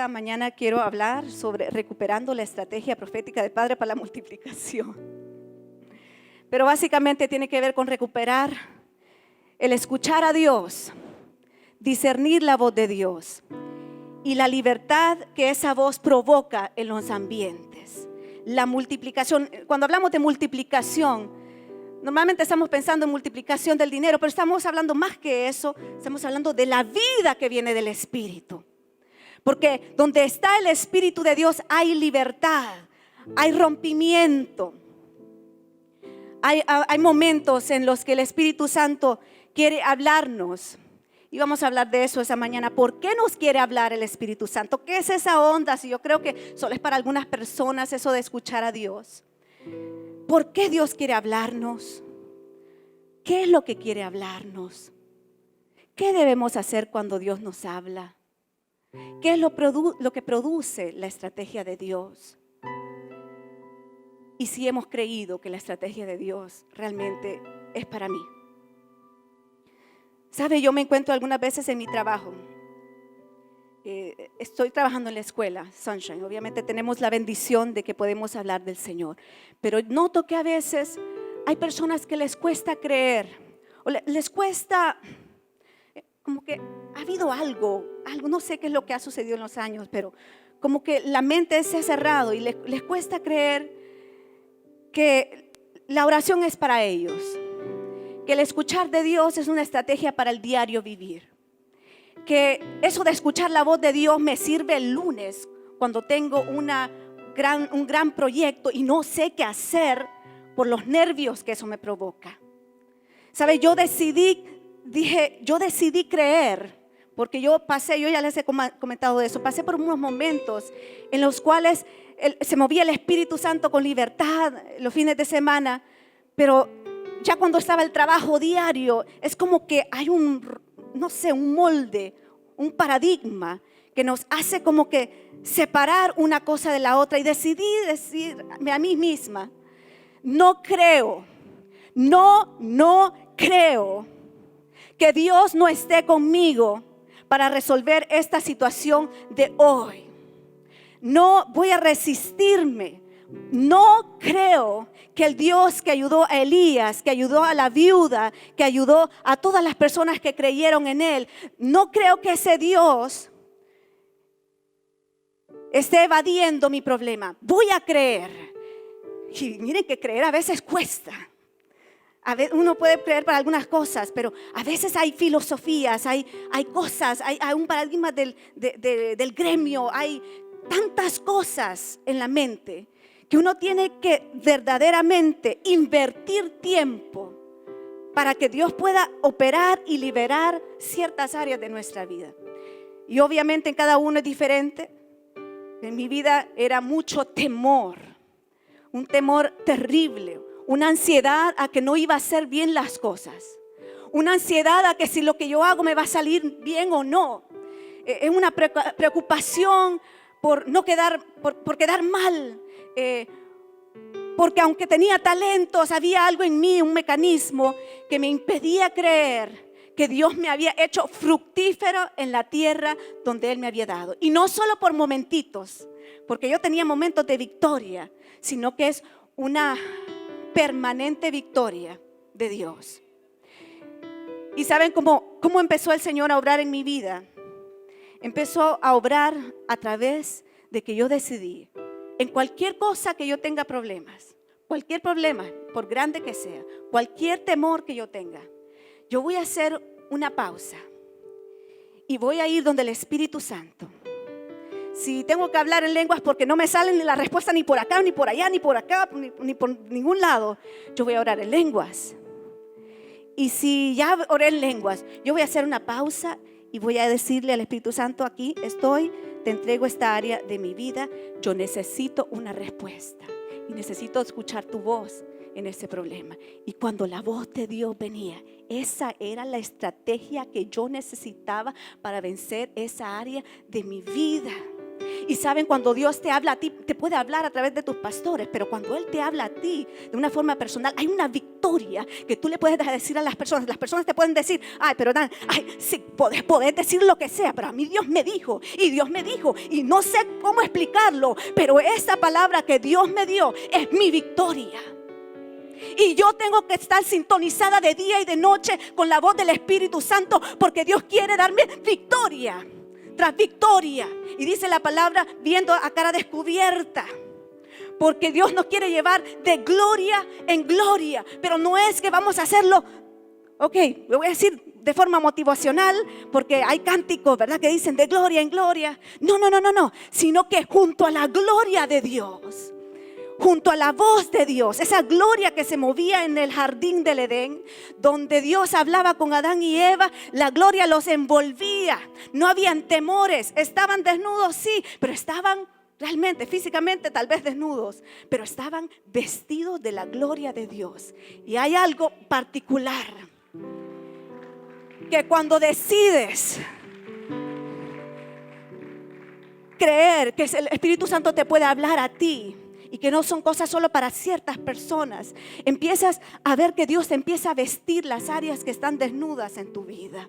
mañana quiero hablar sobre recuperando la estrategia profética del Padre para la multiplicación. Pero básicamente tiene que ver con recuperar el escuchar a Dios, discernir la voz de Dios y la libertad que esa voz provoca en los ambientes. La multiplicación, cuando hablamos de multiplicación, normalmente estamos pensando en multiplicación del dinero, pero estamos hablando más que eso, estamos hablando de la vida que viene del Espíritu. Porque donde está el Espíritu de Dios hay libertad, hay rompimiento. Hay momentos en los que el Espíritu Santo quiere hablarnos. Y vamos a hablar de eso esa mañana. ¿Por qué nos quiere hablar el Espíritu Santo? ¿Qué es esa onda? Si yo creo que solo es para algunas personas eso de escuchar a Dios. ¿Por qué Dios quiere hablarnos? ¿Qué es lo que quiere hablarnos? ¿Qué debemos hacer cuando Dios nos habla? ¿Qué es lo que produce la estrategia de Dios? Y si hemos creído que la estrategia de Dios realmente es para mí. ¿Sabe? Yo me encuentro algunas veces en mi trabajo. Estoy trabajando en la escuela Sunshine. Obviamente tenemos la bendición de que podemos hablar del Señor. Pero noto que a veces hay personas que les cuesta creer. O les cuesta, como que ha habido algo, no sé qué es lo que ha sucedido en los años, pero como que la mente se ha cerrado y les cuesta creer que la oración es para ellos, que el escuchar de Dios es una estrategia para el diario vivir, que eso de escuchar la voz de Dios me sirve el lunes cuando tengo un gran proyecto y no sé qué hacer por los nervios que eso me provoca. ¿Sabe? Yo decidí creer, porque yo ya les he comentado de eso, pasé por unos momentos en los cuales se movía el Espíritu Santo con libertad los fines de semana, pero ya cuando estaba el trabajo diario, es como que hay un molde, un paradigma que nos hace como que separar una cosa de la otra, y decidí decirme a mí misma, no creo que Dios no esté conmigo para resolver esta situación de hoy. No voy a resistirme. No creo que el Dios que ayudó a Elías, que ayudó a la viuda, que ayudó a todas las personas que creyeron en él, no creo que ese Dios esté evadiendo mi problema. Voy a creer. Y miren que creer a veces cuesta. A veces uno puede creer para algunas cosas, pero a veces hay filosofías, hay cosas, hay un paradigma del gremio, hay tantas cosas en la mente que uno tiene que verdaderamente invertir tiempo para que Dios pueda operar y liberar ciertas áreas de nuestra vida. Y obviamente en cada uno es diferente. En mi vida era mucho temor, un temor terrible, una ansiedad a que no iba a hacer bien las cosas, una ansiedad a que si lo que yo hago me va a salir bien o no. Es una preocupación por no quedar, por quedar mal, porque aunque tenía talentos, había algo en mí, un mecanismo que me impedía creer que Dios me había hecho fructífero en la tierra donde Él me había dado. Y no solo por momentitos, porque yo tenía momentos de victoria, sino que es una permanente victoria de Dios. ¿Y saben cómo empezó el Señor a obrar en mi vida? Empezó a obrar a través de que yo decidí, en cualquier cosa que yo tenga problemas, cualquier problema, por grande que sea, cualquier temor que yo tenga, yo voy a hacer una pausa y voy a ir donde el Espíritu Santo. Si tengo que hablar en lenguas porque no me salen la respuesta ni por acá, ni por allá, ni por acá, ni por ningún lado, yo voy a orar en lenguas. Y si ya oré en lenguas, yo voy a hacer una pausa y voy a decirle al Espíritu Santo, aquí estoy, te entrego esta área de mi vida, yo necesito una respuesta y necesito escuchar tu voz en ese problema. Y cuando la voz de Dios venía, esa era la estrategia que yo necesitaba para vencer esa área de mi vida. Y saben, cuando Dios te habla a ti, te puede hablar a través de tus pastores, pero cuando Él te habla a ti de una forma personal, hay una victoria que tú le puedes decir a las personas. Las personas te pueden decir, ay, pero Dan, ay, sí, podés decir lo que sea, pero a mí Dios me dijo, y no sé cómo explicarlo, pero esa palabra que Dios me dio es mi victoria. Y yo tengo que estar sintonizada de día y de noche con la voz del Espíritu Santo, porque Dios quiere darme victoria tras victoria. Y dice la palabra, viendo a cara descubierta, porque Dios nos quiere llevar de gloria en gloria. Pero no es que vamos a hacerlo, ok, lo voy a decir de forma motivacional, porque hay cánticos, ¿verdad?, que dicen de gloria en gloria. No, sino que junto a la gloria de Dios, junto a la voz de Dios, esa gloria que se movía en el jardín del Edén, donde Dios hablaba con Adán y Eva, la gloria los envolvía. No habían temores, estaban desnudos, sí, pero estaban realmente, físicamente tal vez desnudos, pero estaban vestidos de la gloria de Dios. Y hay algo particular, que cuando decides creer que el Espíritu Santo te puede hablar a ti, y que no son cosas solo para ciertas personas, empiezas a ver que Dios te empieza a vestir las áreas que están desnudas en tu vida,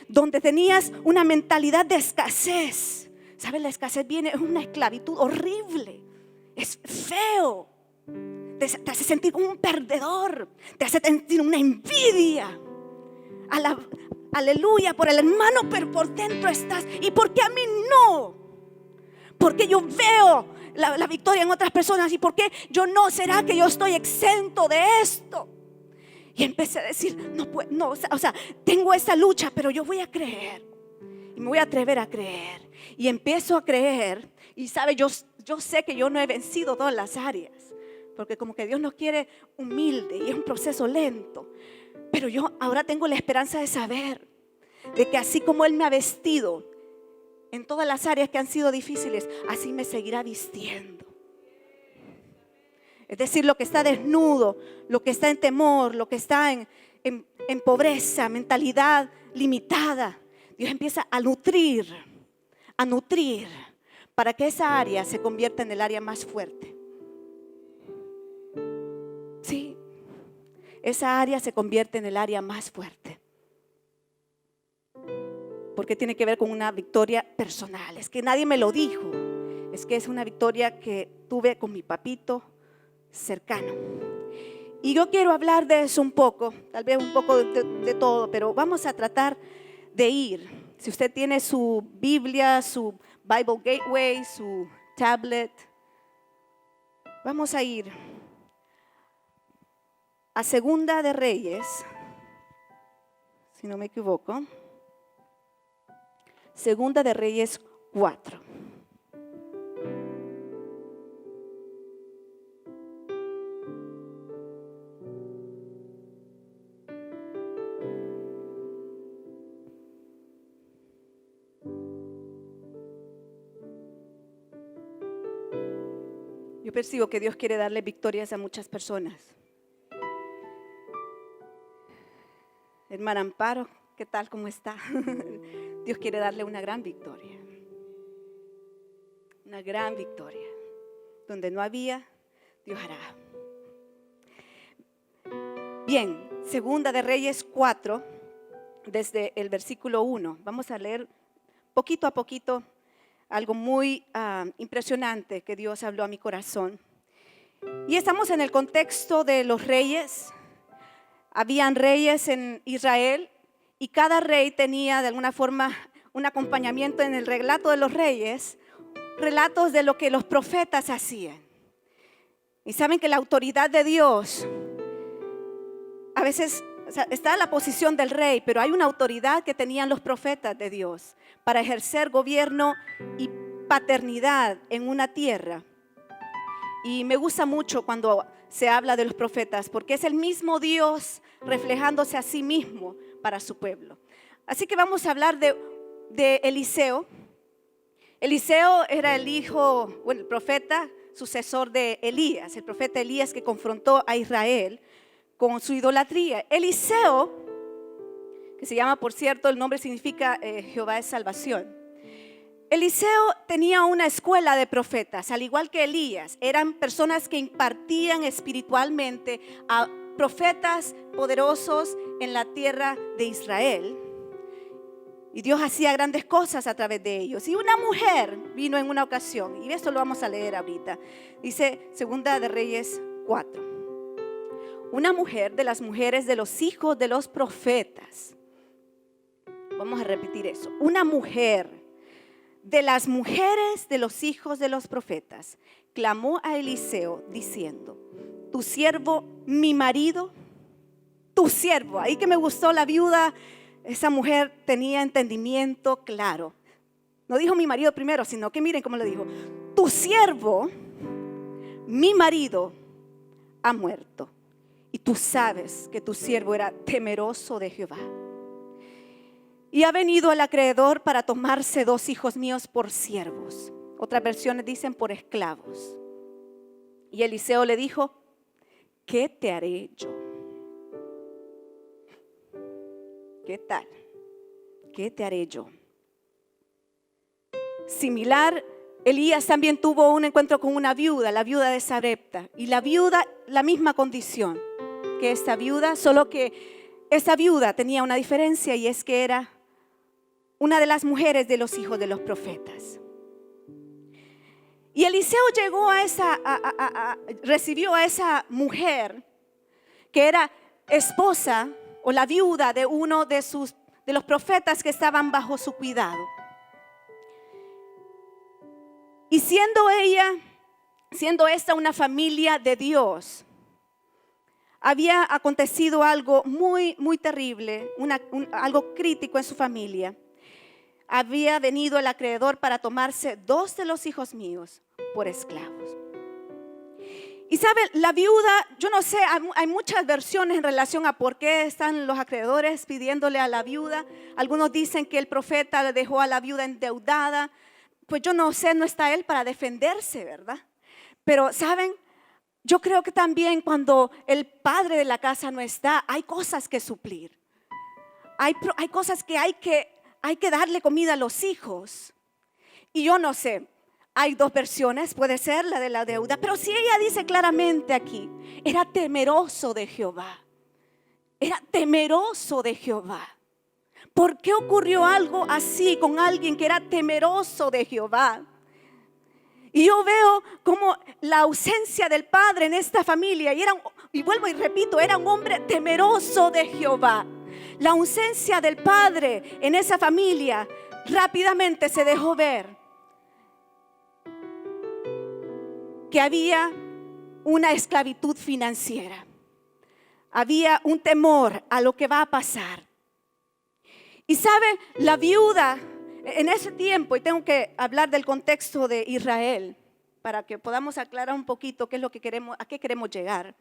donde tenías una mentalidad de escasez. ¿Sabes? La escasez viene, es una esclavitud horrible, es feo, te hace sentir como un perdedor, te hace sentir una envidia. Aleluya por el hermano, pero por dentro estás, ¿y por qué a mí no? Porque yo veo la victoria en otras personas, ¿y por qué yo no? ¿Será que yo estoy exento de esto? Y empecé a decir, no, o sea, tengo esta lucha, pero yo voy a creer, y me voy a atrever a creer, y empiezo a creer. Y sabe, yo sé que yo no he vencido todas las áreas, porque como que Dios nos quiere humilde, y es un proceso lento. Pero yo ahora tengo la esperanza de saber de que así como Él me ha vestido en todas las áreas que han sido difíciles, así me seguirá vistiendo. Es decir, lo que está desnudo, lo que está en temor, lo que está en pobreza, mentalidad limitada, Dios empieza a nutrir para que esa área se convierta en el área más fuerte. Sí, esa área se convierte en el área más fuerte. Porque tiene que ver con una victoria personal. Es que nadie me lo dijo. Es que es una victoria que tuve con mi papito cercano. Y yo quiero hablar de eso un poco, tal vez un poco de todo, pero vamos a tratar de ir. Si usted tiene su Biblia, su Bible Gateway, su tablet, vamos a ir a Segunda de Reyes, si no me equivoco. Segunda de Reyes 4. Yo percibo que Dios quiere darle victorias a muchas personas. Hermana Amparo, ¿qué tal? ¿Cómo está? Dios quiere darle una gran victoria. Una gran victoria. Donde no había, Dios hará. Bien, Segunda de Reyes 4, desde el versículo 1. Vamos a leer poquito a poquito algo muy impresionante que Dios habló a mi corazón. Y estamos en el contexto de los reyes. Habían reyes en Israel. Y cada rey tenía de alguna forma un acompañamiento en el relato de los reyes, relatos de lo que los profetas hacían. Y saben que la autoridad de Dios, a veces, o sea, está en la posición del rey, pero hay una autoridad que tenían los profetas de Dios para ejercer gobierno y paternidad en una tierra. Y me gusta mucho cuando se habla de los profetas, porque es el mismo Dios reflejándose a sí mismo para su pueblo. Así que vamos a hablar de Eliseo. Eliseo era el hijo, bueno, el profeta sucesor de Elías, el profeta Elías que confrontó a Israel con su idolatría. Eliseo, que se llama, por cierto, el nombre significa Jehová es salvación. Eliseo tenía una escuela de profetas, al igual que Elías. Eran personas que impartían espiritualmente a profetas poderosos en la tierra de Israel. Y Dios hacía grandes cosas a través de ellos. Y una mujer vino en una ocasión, y esto lo vamos a leer ahorita. Dice Segunda de Reyes 4. Una mujer de las mujeres de los hijos de los profetas. Vamos a repetir eso. Una mujer de las mujeres de los hijos de los profetas clamó a Eliseo diciendo: tu siervo, mi marido, tu siervo. Ahí que me gustó la viuda. Esa mujer tenía entendimiento claro. No dijo mi marido primero, sino que miren cómo lo dijo: tu siervo, mi marido, ha muerto. Y tú sabes que tu siervo era temeroso de Jehová. Y ha venido el acreedor para tomarse 2 hijos míos por siervos. Otras versiones dicen por esclavos. Y Eliseo le dijo: ¿qué te haré yo? ¿Qué tal? ¿Qué te haré yo? Similar, Elías también tuvo un encuentro con una viuda, la viuda de Sarepta. Y la viuda, la misma condición que esta viuda, solo que esta viuda tenía una diferencia, y es que era una de las mujeres de los hijos de los profetas. Y Eliseo llegó recibió a esa mujer que era esposa o la viuda de uno de los profetas que estaban bajo su cuidado. Y siendo esta una familia de Dios, había acontecido algo muy, muy terrible, algo crítico en su familia. Había venido el acreedor para tomarse 2 de los hijos míos por esclavos. Y saben, la viuda, yo no sé, hay muchas versiones en relación a por qué están los acreedores pidiéndole a la viuda. Algunos dicen que el profeta le dejó a la viuda endeudada. Pues yo no sé, no está él para defenderse, ¿verdad? Pero saben, yo creo que también cuando el padre de la casa no está, hay cosas que suplir. Hay cosas que hay que darle comida a los hijos. Y yo no sé, hay 2 versiones, puede ser la de la deuda, pero si ella dice claramente aquí, era temeroso de Jehová. Era temeroso de Jehová. ¿Por qué ocurrió algo así con alguien que era temeroso de Jehová? Y yo veo como la ausencia del padre en esta familia, y vuelvo y repito, era un hombre temeroso de Jehová. La ausencia del padre en esa familia rápidamente se dejó ver que había una esclavitud financiera. Había un temor a lo que va a pasar. Y sabe, la viuda en ese tiempo, y tengo que hablar del contexto de Israel para que podamos aclarar un poquito qué es lo que queremos, a qué queremos llegar.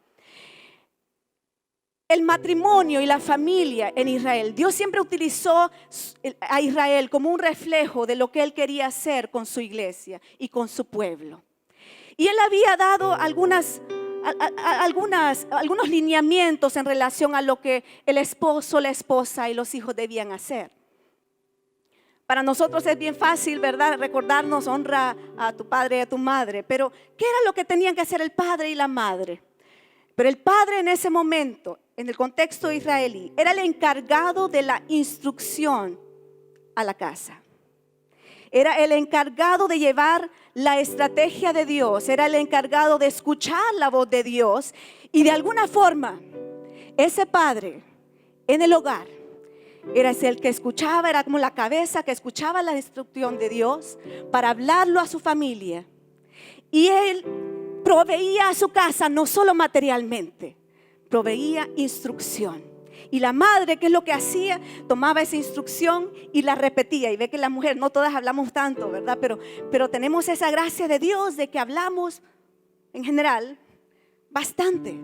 El matrimonio y la familia en Israel, Dios siempre utilizó a Israel como un reflejo de lo que Él quería hacer con su iglesia y con su pueblo. Y Él había dado algunos lineamientos en relación a lo que el esposo, la esposa y los hijos debían hacer. Para nosotros es bien fácil, ¿verdad?, recordarnos: honra a tu padre y a tu madre. Pero ¿qué era lo que tenían que hacer el padre y la madre? Pero el padre en ese momento, en el contexto israelí, era el encargado de la instrucción a la casa. Era el encargado de llevar la estrategia de Dios. Era el encargado de escuchar la voz de Dios. Y de alguna forma, ese padre en el hogar era el que escuchaba, era como la cabeza que escuchaba la instrucción de Dios para hablarlo a su familia. Y él proveía a su casa no solo materialmente, proveía instrucción. Y la madre, ¿qué es lo que hacía? Tomaba esa instrucción y la repetía. Y ve que la mujer, no todas hablamos tanto, ¿verdad? Pero tenemos esa gracia de Dios de que hablamos en general bastante.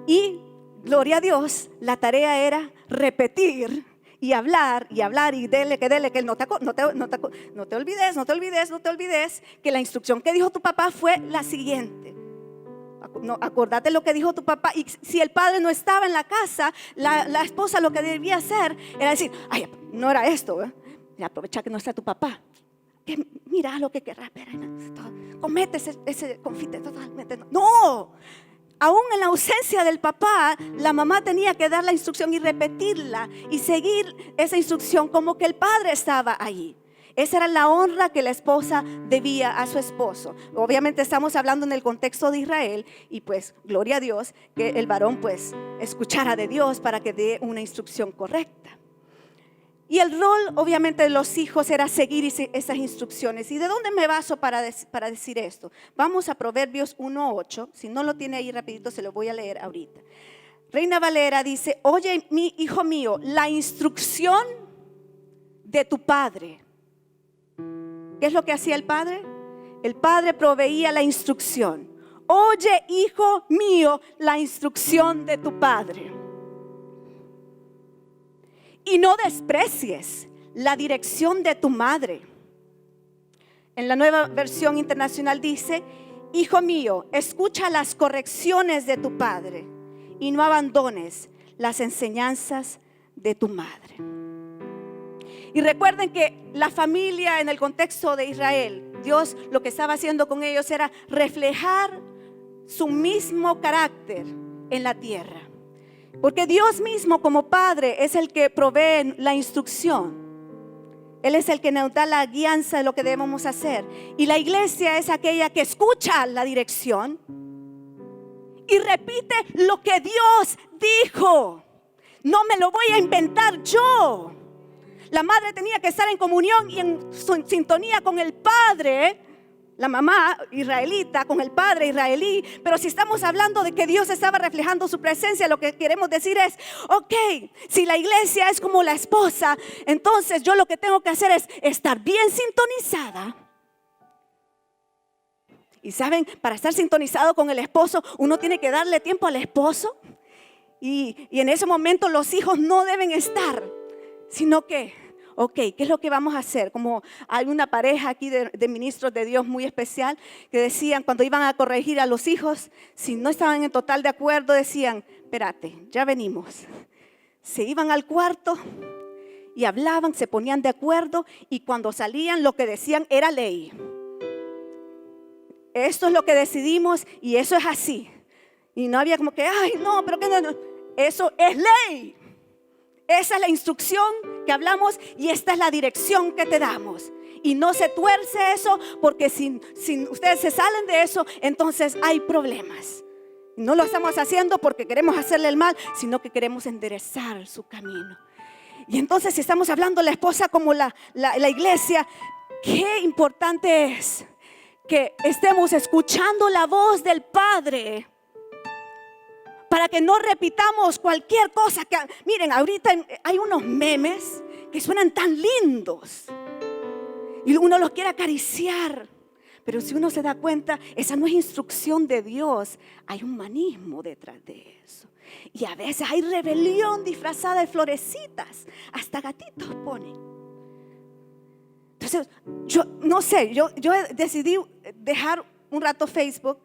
Y gloria a Dios, la tarea era repetir y hablar y dele que no te olvides que la instrucción que dijo tu papá fue la siguiente. No, acordate lo que dijo tu papá. Y si el padre no estaba en la casa, la esposa lo que debía hacer era decir: ay, no era esto, ¿eh? Aprovecha que no está tu papá, que mira lo que querrás, pero comete ese confite totalmente. No, aún en la ausencia del papá, la mamá tenía que dar la instrucción y repetirla y seguir esa instrucción como que el padre estaba allí. Esa era la honra que la esposa debía a su esposo. Obviamente estamos hablando en el contexto de Israel y pues gloria a Dios que el varón pues escuchara de Dios para que dé una instrucción correcta. Y el rol obviamente de los hijos era seguir esas instrucciones. ¿Y de dónde me baso para decir esto? Vamos a Proverbios 1:8. Si no lo tiene ahí rapidito se lo voy a leer ahorita. Reina Valera dice: oye, mi hijo mío, la instrucción de tu padre. ¿Qué es lo que hacía el padre? El padre proveía la instrucción. Oye, hijo mío, la instrucción de tu padre. Y no desprecies la dirección de tu madre. En la Nueva Versión Internacional dice: hijo mío, escucha las correcciones de tu padre y no abandones las enseñanzas de tu madre. Y recuerden que la familia en el contexto de Israel, Dios lo que estaba haciendo con ellos era reflejar su mismo carácter en la tierra. Porque Dios mismo como Padre es el que provee la instrucción. Él es el que nos da la guianza de lo que debemos hacer. Y la iglesia es aquella que escucha la dirección y repite lo que Dios dijo. No me lo voy a inventar yo. La madre tenía que estar en comunión y en sintonía con el padre, la mamá israelita con el padre israelí. Pero si estamos hablando de que Dios estaba reflejando su presencia, lo que queremos decir es: ok, si la iglesia es como la esposa, entonces yo lo que tengo que hacer es estar bien sintonizada. Y saben, para estar sintonizado con el esposo, uno tiene que darle tiempo al esposo. Y en ese momento los hijos no deben estar, sino que, ok, ¿qué es lo que vamos a hacer? Como hay una pareja aquí de ministros de Dios muy especial que decían, cuando iban a corregir a los hijos, si no estaban en total de acuerdo, decían: espérate, ya venimos. Se iban al cuarto y hablaban, se ponían de acuerdo, y cuando salían lo que decían era ley. Esto es lo que decidimos y eso es así. Y no había como que, ay no, pero que no. Eso es ley. Esa es la instrucción que hablamos y esta es la dirección que te damos. Y no se tuerce eso, porque si ustedes se salen de eso, entonces hay problemas. No lo estamos haciendo porque queremos hacerle el mal, sino que queremos enderezar su camino. Y entonces, si estamos hablando de la esposa como la iglesia, qué importante es que estemos escuchando la voz del Padre, para que no repitamos cualquier cosa que, miren, ahorita hay unos memes que suenan tan lindos y uno los quiere acariciar, pero si uno se da cuenta, esa no es instrucción de Dios. Hay humanismo detrás de eso. Y a veces hay rebelión disfrazada de florecitas, hasta gatitos ponen. Entonces, yo no sé, yo decidí dejar un rato Facebook.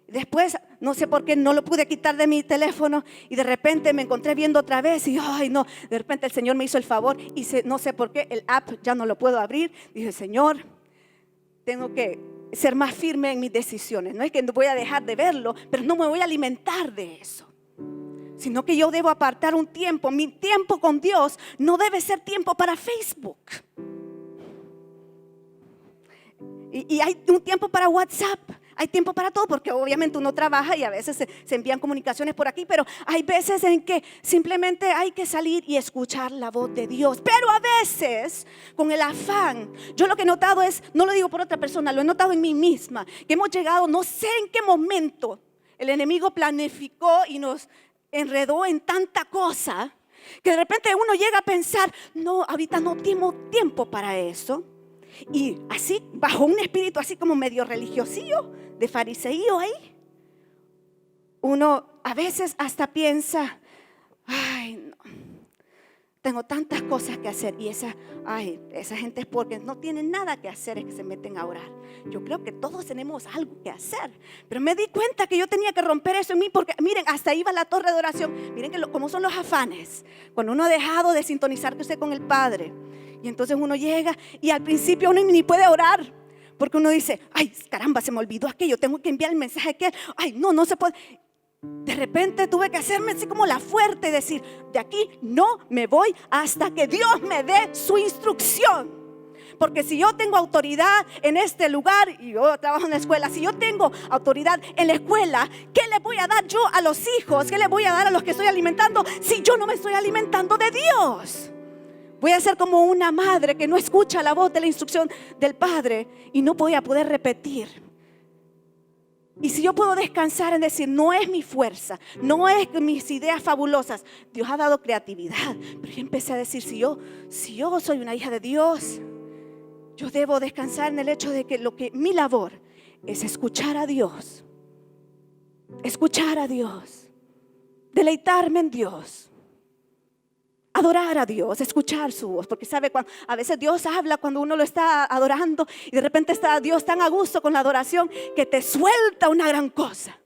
Después, no sé por qué, no lo pude quitar de mi teléfono y de repente me encontré viendo otra vez y ay no, de repente el Señor me hizo el favor y no sé por qué el app ya no lo puedo abrir. Dije: Señor, tengo que ser más firme en mis decisiones. No es que no voy a dejar de verlo, pero no me voy a alimentar de eso, sino que yo debo apartar un tiempo. Mi tiempo con Dios no debe ser tiempo para Facebook. Y hay un tiempo para WhatsApp. Hay tiempo para todo, porque obviamente uno trabaja y a veces se envían comunicaciones por aquí, pero hay veces en que simplemente hay que salir y escuchar la voz de Dios. Pero a veces, con el afán, yo lo que he notado es, no lo digo por otra persona, lo he notado en mí misma, que hemos llegado, no sé en qué momento el enemigo planificó y nos enredó en tanta cosa, que de repente uno llega a pensar: no, ahorita no tengo tiempo para eso. Y así, bajo un espíritu así como medio religiosillo, de fariseío ahí, uno a veces hasta piensa: ay no, tengo tantas cosas que hacer. Y esa gente es porque no tienen nada que hacer, es que se meten a orar. Yo creo que todos tenemos algo que hacer, pero me di cuenta que yo tenía que romper eso en mí, porque miren, hasta iba a la torre de oración. Miren cómo son los afanes, cuando uno ha dejado de sintonizarse con el Padre, y entonces uno llega y al principio uno ni puede orar, porque uno dice, ay caramba, se me olvidó aquello, tengo que enviar el mensaje que, ay no se puede. De repente tuve que hacerme así como la fuerte y decir, de aquí no me voy hasta que Dios me dé su instrucción. Porque si yo tengo autoridad en este lugar, y yo trabajo en la escuela, si yo tengo autoridad en la escuela, ¿qué le voy a dar yo a los hijos? ¿Qué le voy a dar a los que estoy alimentando si yo no me estoy alimentando de Dios? Voy a ser como una madre que no escucha la voz de la instrucción del Padre y no voy a poder repetir. Y si yo puedo descansar en decir, no es mi fuerza, no es mis ideas fabulosas, Dios ha dado creatividad, pero yo empecé a decir, si yo soy una hija de Dios, yo debo descansar en el hecho de que mi labor es escuchar a Dios, deleitarme en Dios, adorar a Dios, escuchar su voz. Porque sabe, a veces Dios habla cuando uno lo está adorando, y de repente está Dios tan a gusto con la adoración que te suelta una gran cosa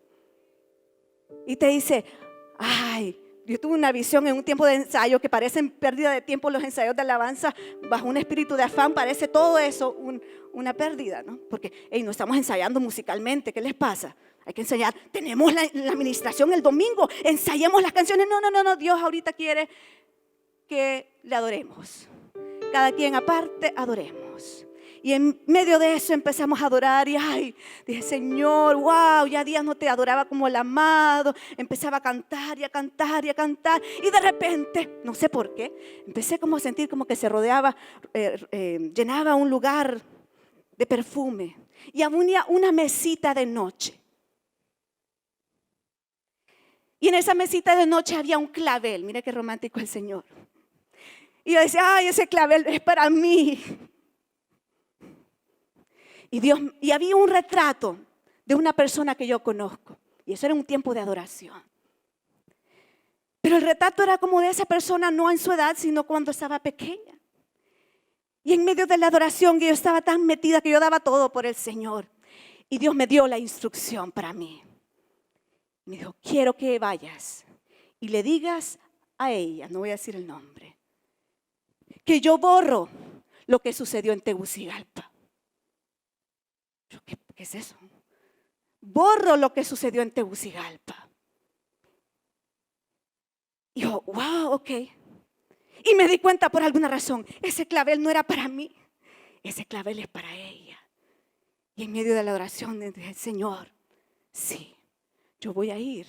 y te dice, ay, yo tuve una visión en un tiempo de ensayo que parecen pérdida de tiempo los ensayos de alabanza. Bajo un espíritu de afán parece todo eso una pérdida, ¿no? Porque no estamos ensayando musicalmente, ¿qué les pasa? Hay que ensayar, tenemos la administración el domingo, ensayemos las canciones. No, Dios ahorita quiere que le adoremos, cada quien aparte adoremos. Y en medio de eso empezamos a adorar y dije, Señor, wow, ya días no te adoraba como el amado. Empezaba a cantar y a cantar y a cantar, y de repente, no sé por qué, empecé como a sentir como que se rodeaba, llenaba un lugar de perfume, y había una mesita de noche. Y en esa mesita de noche había un clavel. Mire qué romántico el Señor. Y yo decía, ay, ese clavel es para mí. Y había un retrato de una persona que yo conozco. Y eso era un tiempo de adoración. Pero el retrato era como de esa persona, no en su edad, sino cuando estaba pequeña. Y en medio de la adoración, yo estaba tan metida que yo daba todo por el Señor. Y Dios me dio la instrucción para mí. Me dijo, quiero que vayas y le digas a ella, no voy a decir el nombre, que yo borro lo que sucedió en Tegucigalpa. ¿Qué es eso? Borro lo que sucedió en Tegucigalpa. Y yo, wow, ok. Y me di cuenta por alguna razón, ese clavel no era para mí, ese clavel es para ella. Y en medio de la oración dije, Señor, sí, yo voy a ir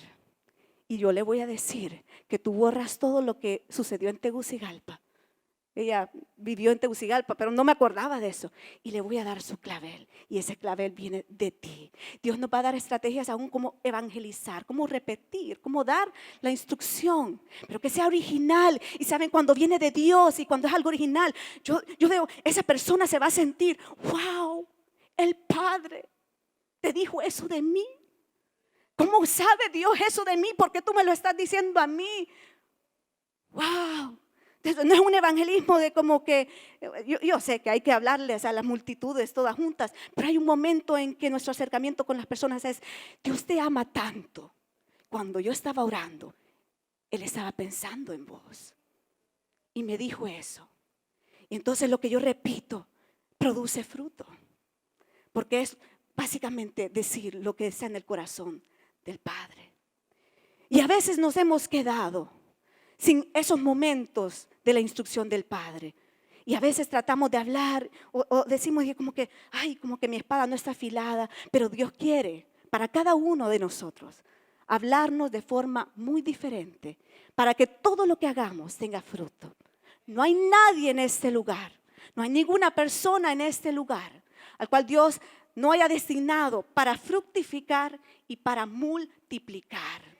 y yo le voy a decir que tú borras todo lo que sucedió en Tegucigalpa. Ella vivió en Tegucigalpa, pero no me acordaba de eso. Y le voy a dar su clavel, y ese clavel viene de ti. Dios nos va a dar estrategias aún como evangelizar, como repetir, como dar la instrucción, pero que sea original. Y saben, cuando viene de Dios y cuando es algo original, yo veo, esa persona se va a sentir, wow, el Padre te dijo eso de mí. ¿Cómo sabe Dios eso de mí? ¿Por qué tú me lo estás diciendo a mí? Wow. No es un evangelismo de como que, yo sé que hay que hablarles a las multitudes todas juntas, pero hay un momento en que nuestro acercamiento con las personas es, Dios te ama tanto. Cuando yo estaba orando, Él estaba pensando en vos y me dijo eso. Y entonces lo que yo repito produce fruto, porque es básicamente decir lo que está en el corazón del Padre. Y a veces nos hemos quedado sin esos momentos de la instrucción del Padre. Y a veces tratamos de hablar o decimos como que mi espada no está afilada, pero Dios quiere para cada uno de nosotros hablarnos de forma muy diferente para que todo lo que hagamos tenga fruto. No hay nadie en este lugar, no hay ninguna persona en este lugar al cual Dios no haya destinado para fructificar y para multiplicar.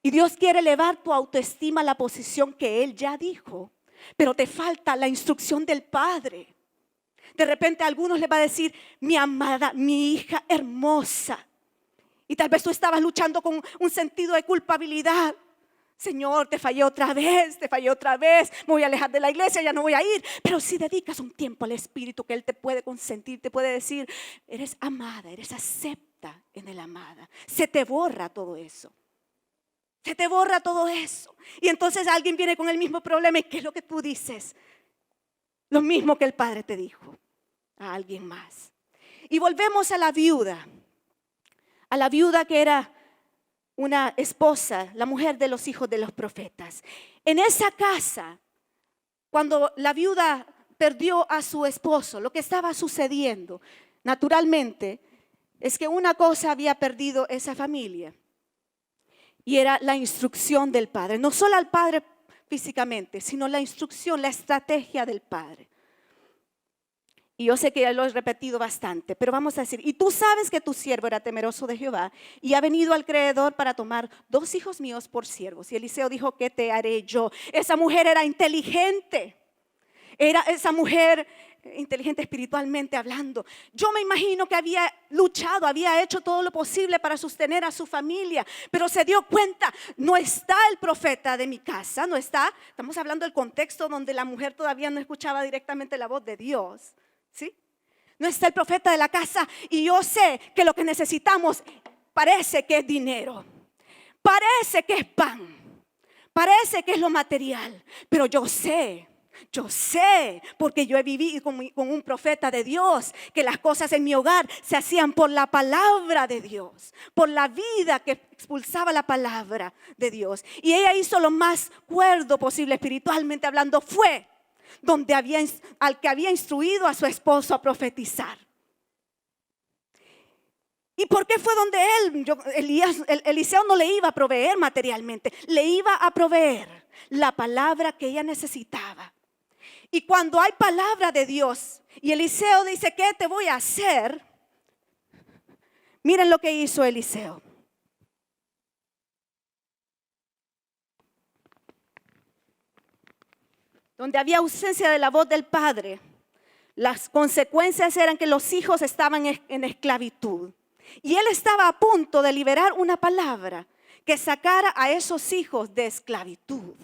Y Dios quiere elevar tu autoestima a la posición que Él ya dijo, pero te falta la instrucción del Padre. De repente a algunos les va a decir, mi amada, mi hija hermosa. Y tal vez tú estabas luchando con un sentido de culpabilidad. Señor, te fallé otra vez, me voy a alejar de la iglesia, ya no voy a ir. Pero si dedicas un tiempo al Espíritu, que Él te puede consentir, te puede decir, eres amada, eres acepta en el amada. Se te borra todo eso. Se te borra todo eso. Y entonces alguien viene con el mismo problema. ¿Y qué es lo que tú dices? Lo mismo que el padre te dijo a alguien más. Y volvemos a la viuda. A la viuda que era una esposa, la mujer de los hijos de los profetas. En esa casa, cuando la viuda perdió a su esposo, lo que estaba sucediendo, naturalmente, es que una cosa había perdido esa familia. Y era la instrucción del padre. No solo al padre físicamente, sino la instrucción, la estrategia del padre. Y yo sé que ya lo he repetido bastante, pero vamos a decir, y tú sabes que tu siervo era temeroso de Jehová y ha venido al creador para tomar 2 hijos míos por siervos. Y Eliseo dijo, ¿qué te haré yo? Esa mujer era inteligente, era esa mujer inteligente espiritualmente hablando. Yo me imagino que había luchado, había hecho todo lo posible para sostener a su familia, pero se dio cuenta, no está el profeta de mi casa, no está. Estamos hablando del contexto donde la mujer todavía no escuchaba directamente la voz de Dios. ¿Sí? No está el profeta de la casa y yo sé que lo que necesitamos parece que es dinero, parece que es pan, parece que es lo material, pero yo sé, porque yo he vivido con un profeta de Dios, que las cosas en mi hogar se hacían por la palabra de Dios, por la vida que expulsaba la palabra de Dios. Y ella hizo lo más cuerdo posible espiritualmente hablando, fue donde al que había instruido a su esposo a profetizar. ¿Y por qué fue donde él? Eliseo no le iba a proveer materialmente, le iba a proveer la palabra que ella necesitaba. Y cuando hay palabra de Dios y Eliseo dice, ¿qué te voy a hacer? Miren lo que hizo Eliseo. Donde había ausencia de la voz del padre, las consecuencias eran que los hijos estaban en esclavitud. Y él estaba a punto de liberar una palabra que sacara a esos hijos de esclavitud.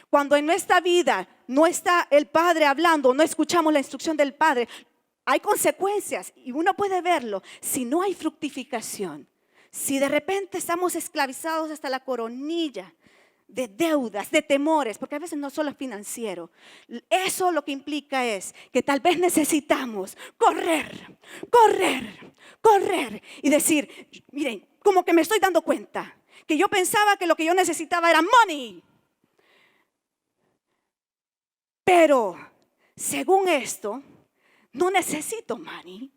Cuando en nuestra vida no está el padre hablando, no escuchamos la instrucción del padre, hay consecuencias y uno puede verlo. Si no hay fructificación, si de repente estamos esclavizados hasta la coronilla de deudas, de temores, porque a veces no solo es financiero. Eso lo que implica es que tal vez necesitamos correr y decir, miren, como que me estoy dando cuenta que yo pensaba que lo que yo necesitaba era money. Pero según esto, no necesito money,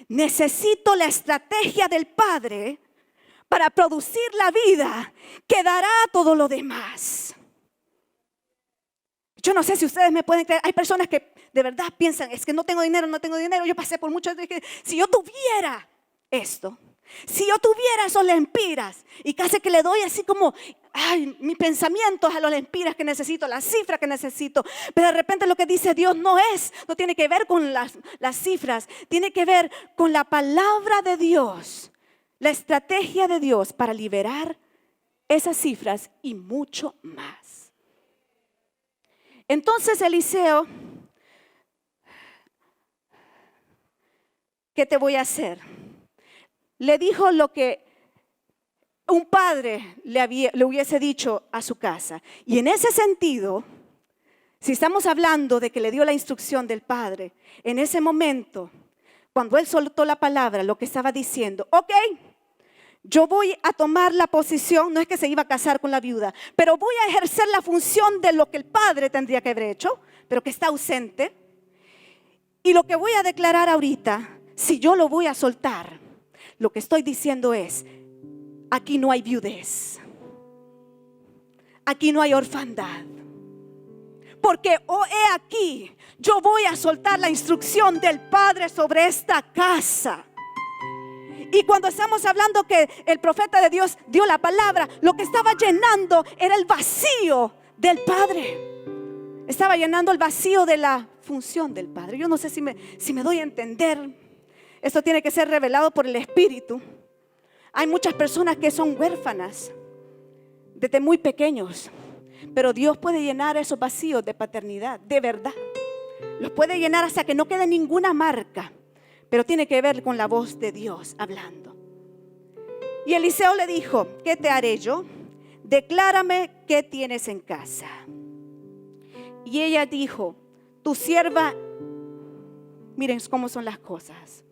necesito la estrategia del Padre para producir la vida que dará todo lo demás. Yo no sé si ustedes me pueden creer. Hay personas que de verdad piensan, es que no tengo dinero. Yo pasé por mucho. Si yo tuviera esto, si yo tuviera esos lempiras, y casi que le doy así como, mis pensamientos a los lempiras que necesito, las cifras que necesito. Pero de repente lo que dice Dios no tiene que ver con las cifras, tiene que ver con la palabra de Dios. La estrategia de Dios para liberar esas cifras y mucho más. Entonces Eliseo, ¿qué te voy a hacer? Le dijo lo que un padre le hubiese dicho a su casa. Y en ese sentido, si estamos hablando de que le dio la instrucción del padre, en ese momento, cuando él soltó la palabra, lo que estaba diciendo, ok, yo voy a tomar la posición, no es que se iba a casar con la viuda, pero voy a ejercer la función de lo que el padre tendría que haber hecho, pero que está ausente. Y lo que voy a declarar ahorita, si yo lo voy a soltar, lo que estoy diciendo es, aquí no hay viudez, aquí no hay orfandad. Porque he aquí, yo voy a soltar la instrucción del Padre sobre esta casa. Y cuando estamos hablando que el profeta de Dios dio la palabra, lo que estaba llenando era el vacío del Padre. Estaba llenando el vacío de la función del Padre. Yo no sé si me doy a entender. Esto tiene que ser revelado por el Espíritu. Hay muchas personas que son huérfanas desde muy pequeños. Pero Dios puede llenar esos vacíos de paternidad, de verdad. Los puede llenar hasta que no quede ninguna marca. Pero tiene que ver con la voz de Dios hablando. Y Eliseo le dijo: ¿qué te haré yo? Declárame qué tienes en casa. Y ella dijo: tu sierva. Miren cómo son las cosas.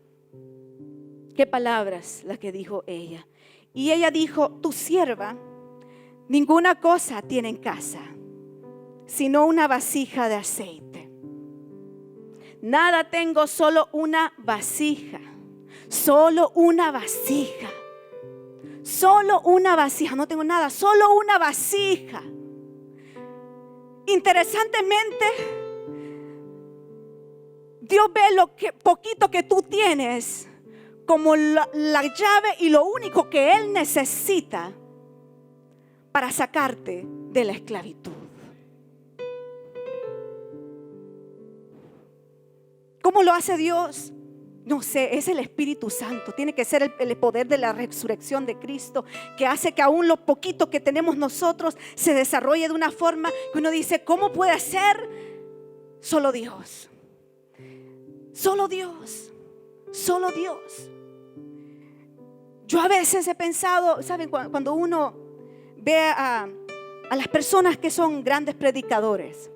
Qué palabras las que dijo ella. Y ella dijo: tu sierva ninguna cosa tiene en casa, sino una vasija de aceite. Nada tengo, solo una vasija. Solo una vasija. Solo una vasija. No tengo nada, solo una vasija. Interesantemente, Dios ve lo que poquito que tú tienes como la llave y lo único que Él necesita para sacarte de la esclavitud. ¿Cómo lo hace Dios? No sé, es el Espíritu Santo. Tiene que ser el poder de la resurrección de Cristo, que hace que aún lo poquito que tenemos nosotros se desarrolle de una forma que uno dice: ¿cómo puede ser? Solo Dios. Solo Dios. Solo Dios. Yo a veces he pensado, ¿saben? Cuando uno ve a las personas que son grandes predicadores,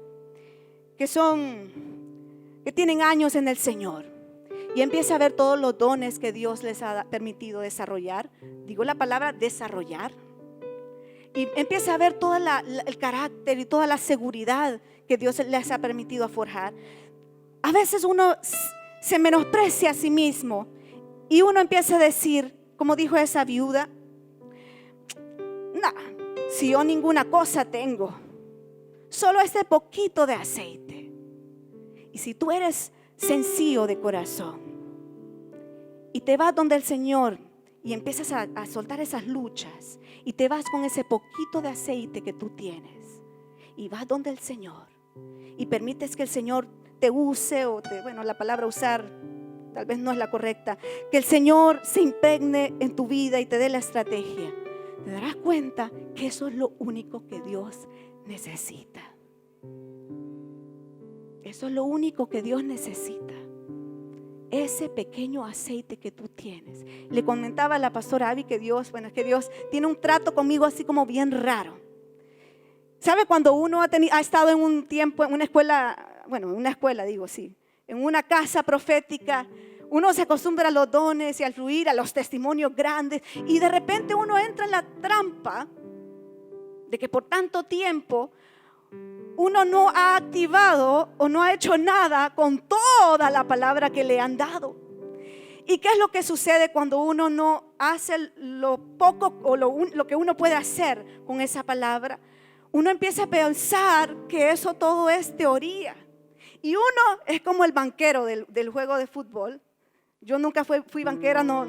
que tienen años en el Señor, y empieza a ver todos los dones que Dios les ha permitido desarrollar. Digo la palabra desarrollar. Y empieza a ver todo el carácter y toda la seguridad que Dios les ha permitido forjar. A veces uno se menosprecia a sí mismo y uno empieza a decir, como dijo esa viuda: si yo ninguna cosa tengo, solo este poquito de aceite. Y si tú eres sencillo de corazón y te vas donde el Señor y empiezas a soltar esas luchas y te vas con ese poquito de aceite que tú tienes y vas donde el Señor y permites que el Señor te use, la palabra usar tal vez no es la correcta, que el Señor se impregne en tu vida y te dé la estrategia, te darás cuenta que eso es lo único que Dios necesita. Eso es lo único que Dios necesita. Ese pequeño aceite que tú tienes. Le comentaba a la pastora Abby que Dios tiene un trato conmigo así como bien raro. ¿Sabe cuando uno ha estado en un tiempo en una escuela, en una casa profética? Uno se acostumbra a los dones y al fluir, a los testimonios grandes, y de repente uno entra en la trampa de que por tanto tiempo uno no ha activado o no ha hecho nada con toda la palabra que le han dado. ¿Y qué es lo que sucede cuando uno no hace lo poco o lo que uno puede hacer con esa palabra? Uno empieza a pensar que eso todo es teoría. Y uno es como el banquero del juego de fútbol. Yo nunca fui banquera, no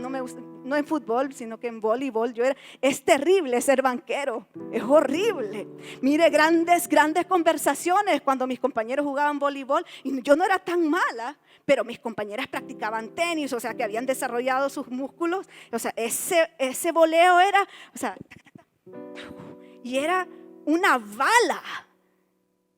en fútbol, sino que en voleibol. Es terrible ser banquero, es horrible. Mire, grandes conversaciones cuando mis compañeros jugaban voleibol. Y yo no era tan mala, pero mis compañeras practicaban tenis, o sea, que habían desarrollado sus músculos. O sea, ese voleo era, y era una bala,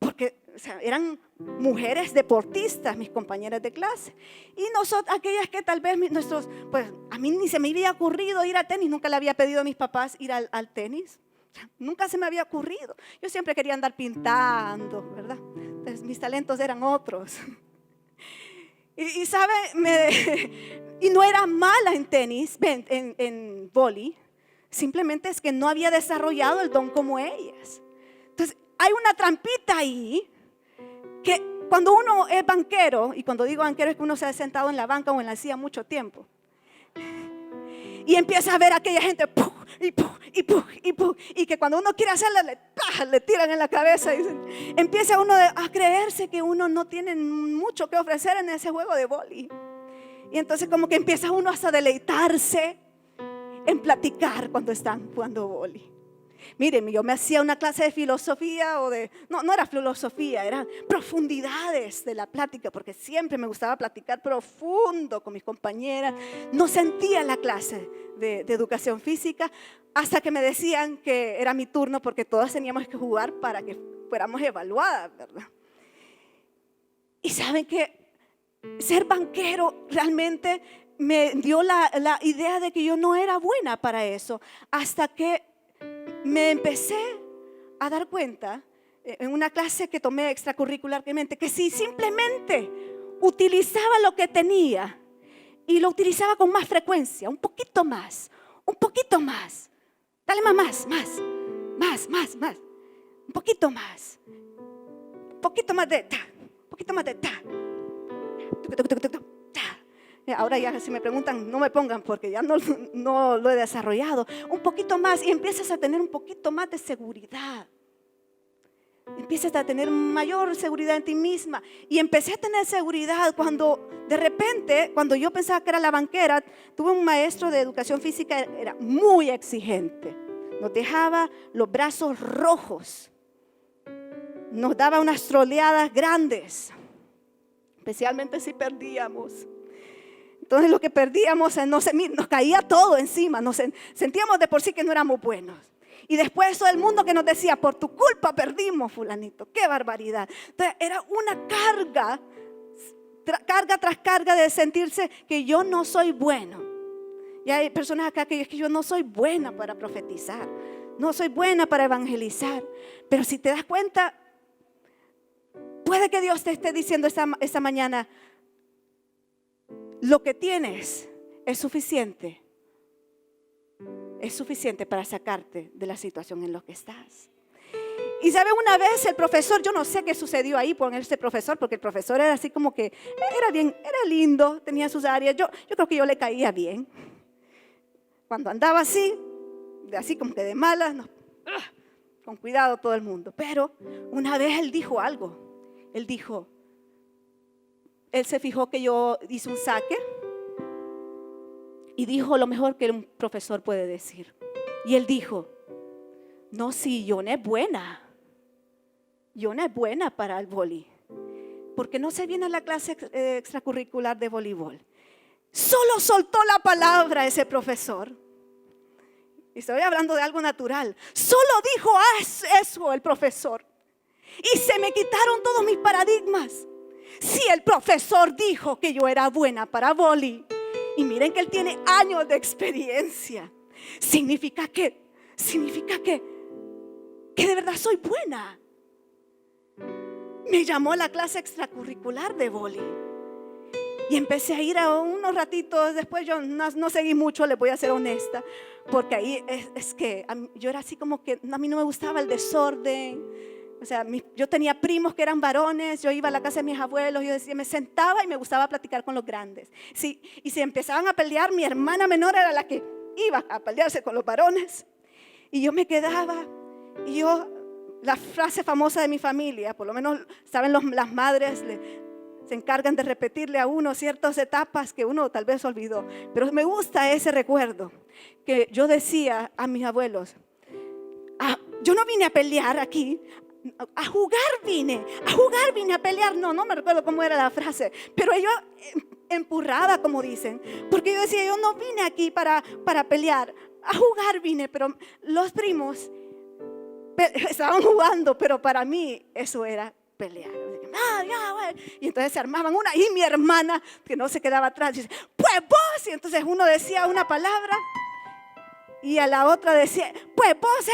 porque eran mujeres deportistas, mis compañeras de clase, y nosotros, aquellas que tal vez a mí ni se me había ocurrido ir al tenis, nunca le había pedido a mis papás ir al tenis, nunca se me había ocurrido. Yo siempre quería andar pintando, ¿verdad? Entonces mis talentos eran otros. Y sabe, y no era mala en tenis, en vóley, simplemente es que no había desarrollado el don como ellas. Entonces hay una trampita ahí, que cuando uno es banquero, y cuando digo banquero es que uno se ha sentado en la banca o en la silla mucho tiempo, y empieza a ver a aquella gente y que cuando uno quiere hacerle le tiran en la cabeza, y empieza uno a creerse que uno no tiene mucho que ofrecer en ese juego de vóley. Y entonces como que empieza uno hasta a deleitarse en platicar cuando están jugando vóley. Miren, yo me hacía una clase de filosofía no era filosofía, eran profundidades de la plática, porque siempre me gustaba platicar profundo con mis compañeras. No sentía la clase de educación física hasta que me decían que era mi turno porque todas teníamos que jugar para que fuéramos evaluadas, ¿verdad? Y saben que ser banquero realmente me dio la idea de que yo no era buena para eso, hasta que me empecé a dar cuenta en una clase que tomé extracurricularmente que si simplemente utilizaba lo que tenía y lo utilizaba con más frecuencia, un poquito más, dale más, un poquito más de ta, un poquito más de ta. Ahora ya si me preguntan, no me pongan porque ya no lo he desarrollado. Un poquito más y empiezas a tener un poquito más de seguridad. Empiezas a tener mayor seguridad en ti misma. Y empecé a tener seguridad cuando de repente, cuando yo pensaba que era la banquera, tuve un maestro de educación física, era muy exigente. Nos dejaba los brazos rojos. Nos daba unas troleadas grandes, especialmente si perdíamos. Entonces lo que perdíamos, nos caía todo encima, nos sentíamos de por sí que no éramos buenos. Y después todo el mundo que nos decía, por tu culpa perdimos, fulanito, qué barbaridad. Entonces era una carga tras carga de sentirse que yo no soy bueno. Y hay personas acá que es que yo no soy buena para profetizar, no soy buena para evangelizar. Pero si te das cuenta, puede que Dios te esté diciendo esta mañana, lo que tienes es suficiente para sacarte de la situación en la que estás. Y sabe, una vez el profesor, yo no sé qué sucedió ahí con este profesor, porque el profesor era así como que era lindo, tenía sus áreas. Yo creo que yo le caía bien. Cuando andaba así como que de malas, con cuidado todo el mundo. Pero una vez él dijo algo. Él se fijó que yo hice un saque y dijo lo mejor que un profesor puede decir. Y él dijo, no, sí, yo no es buena para el vóley, porque no se viene a la clase extracurricular de voleibol. Solo soltó la palabra ese profesor. Y estoy hablando de algo natural. Solo dijo eso el profesor. Y se me quitaron todos mis paradigmas. Si el profesor dijo que yo era buena para vóley, y miren que él tiene años de experiencia, significa que de verdad soy buena. Me llamó a la clase extracurricular de vóley y empecé a ir a unos ratitos. Después yo no seguí mucho, les voy a ser honesta, porque ahí es que yo era así como que a mí no me gustaba el desorden. O sea, yo tenía primos que eran varones, yo iba a la casa de mis abuelos, yo decía, me sentaba y me gustaba platicar con los grandes. Sí, y si empezaban a pelear, mi hermana menor era la que iba a pelearse con los varones. Y yo me quedaba, y la frase famosa de mi familia, por lo menos saben las madres, se encargan de repetirle a uno ciertas etapas que uno tal vez olvidó. Pero me gusta ese recuerdo que yo decía a mis abuelos, yo no vine a pelear aquí, a jugar vine a pelear. No me recuerdo cómo era la frase, pero yo empurrada, como dicen, porque yo decía, yo no vine aquí para pelear, a jugar vine. Pero los primos estaban jugando, pero para mí eso era pelear. Y entonces se armaban una, y mi hermana, que no se quedaba atrás, dice, pues vos. Y entonces uno decía una palabra y a la otra decía, pues vos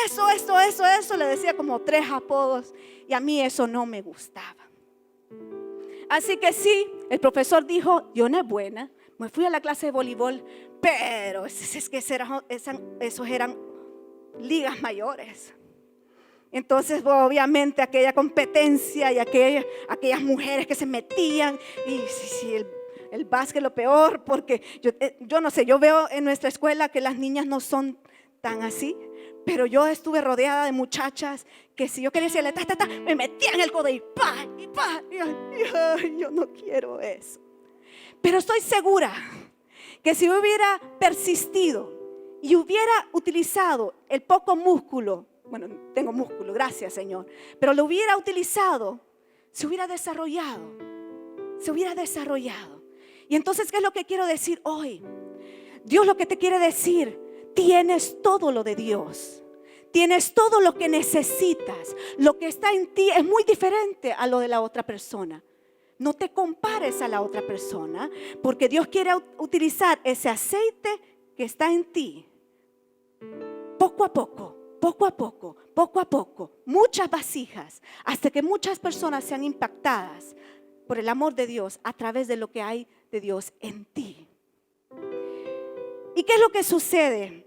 eso, le decía como 3 apodos, y a mí eso no me gustaba. Así que sí, el profesor dijo, yo no es buena, me fui a la clase de voleibol, pero es que esos eran ligas mayores. Entonces, obviamente, aquella competencia y aquellas mujeres que se metían, y sí, el básquet lo peor, porque yo no sé, yo veo en nuestra escuela que las niñas no son tan así, pero yo estuve rodeada de muchachas que si yo quería decirle me metían el codo y yo no quiero eso. Pero estoy segura que si hubiera persistido y hubiera utilizado el poco músculo bueno, tengo músculo, gracias Señor, pero lo hubiera utilizado, se hubiera desarrollado. Y entonces, ¿qué es lo que quiero decir hoy? Dios lo que te quiere decir: tienes todo lo de Dios. Tienes todo lo que necesitas. Lo que está en ti es muy diferente a lo de la otra persona. No te compares a la otra persona, porque Dios quiere utilizar ese aceite que está en ti. Poco a poco, muchas vasijas, hasta que muchas personas sean impactadas por el amor de Dios a través de lo que hay de Dios en ti. ¿Y qué es lo que sucede?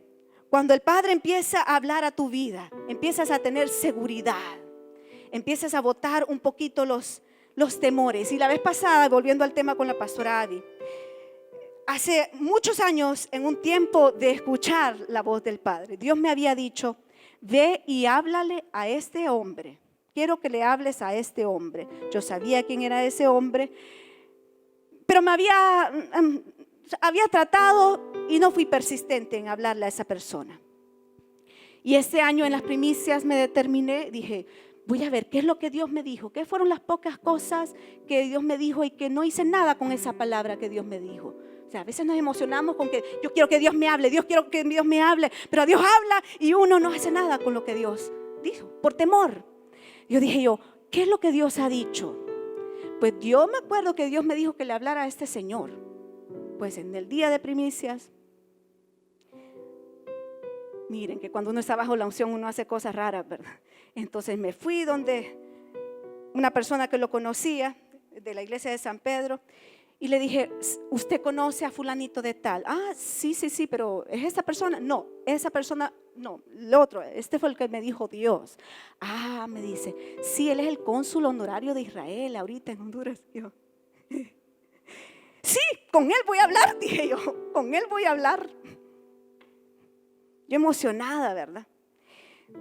Cuando el Padre empieza a hablar a tu vida, empiezas a tener seguridad, empiezas a botar un poquito los temores. Y la vez pasada, volviendo al tema con la pastora Abby, hace muchos años, en un tiempo de escuchar la voz del Padre, Dios me había dicho: ve y háblale a este hombre. Quiero que le hables a este hombre. Yo sabía quién era ese hombre, pero me había tratado y no fui persistente en hablarle a esa persona. Y ese año en las primicias me determiné, dije: voy a ver qué es lo que Dios me dijo, qué fueron las pocas cosas que Dios me dijo y que no hice nada con esa palabra que Dios me dijo. O sea, a veces nos emocionamos con que yo quiero que Dios me hable, pero Dios habla y uno no hace nada con lo que Dios dijo, por temor. Yo dije, ¿qué es lo que Dios ha dicho? Pues yo me acuerdo que Dios me dijo que le hablara a este señor. Pues en el día de primicias, miren que cuando uno está bajo la unción uno hace cosas raras, ¿verdad? Entonces me fui donde una persona que lo conocía, de la iglesia de San Pedro, y le dije: ¿usted conoce a fulanito de tal? Ah, sí, pero ¿es esta persona? No, esa persona no, el otro, este fue el que me dijo Dios. Ah, me dice: sí, él es el cónsul honorario de Israel ahorita en Honduras. Yo, sí, con él voy a hablar, dije yo, con él voy a hablar. Yo emocionada, ¿verdad?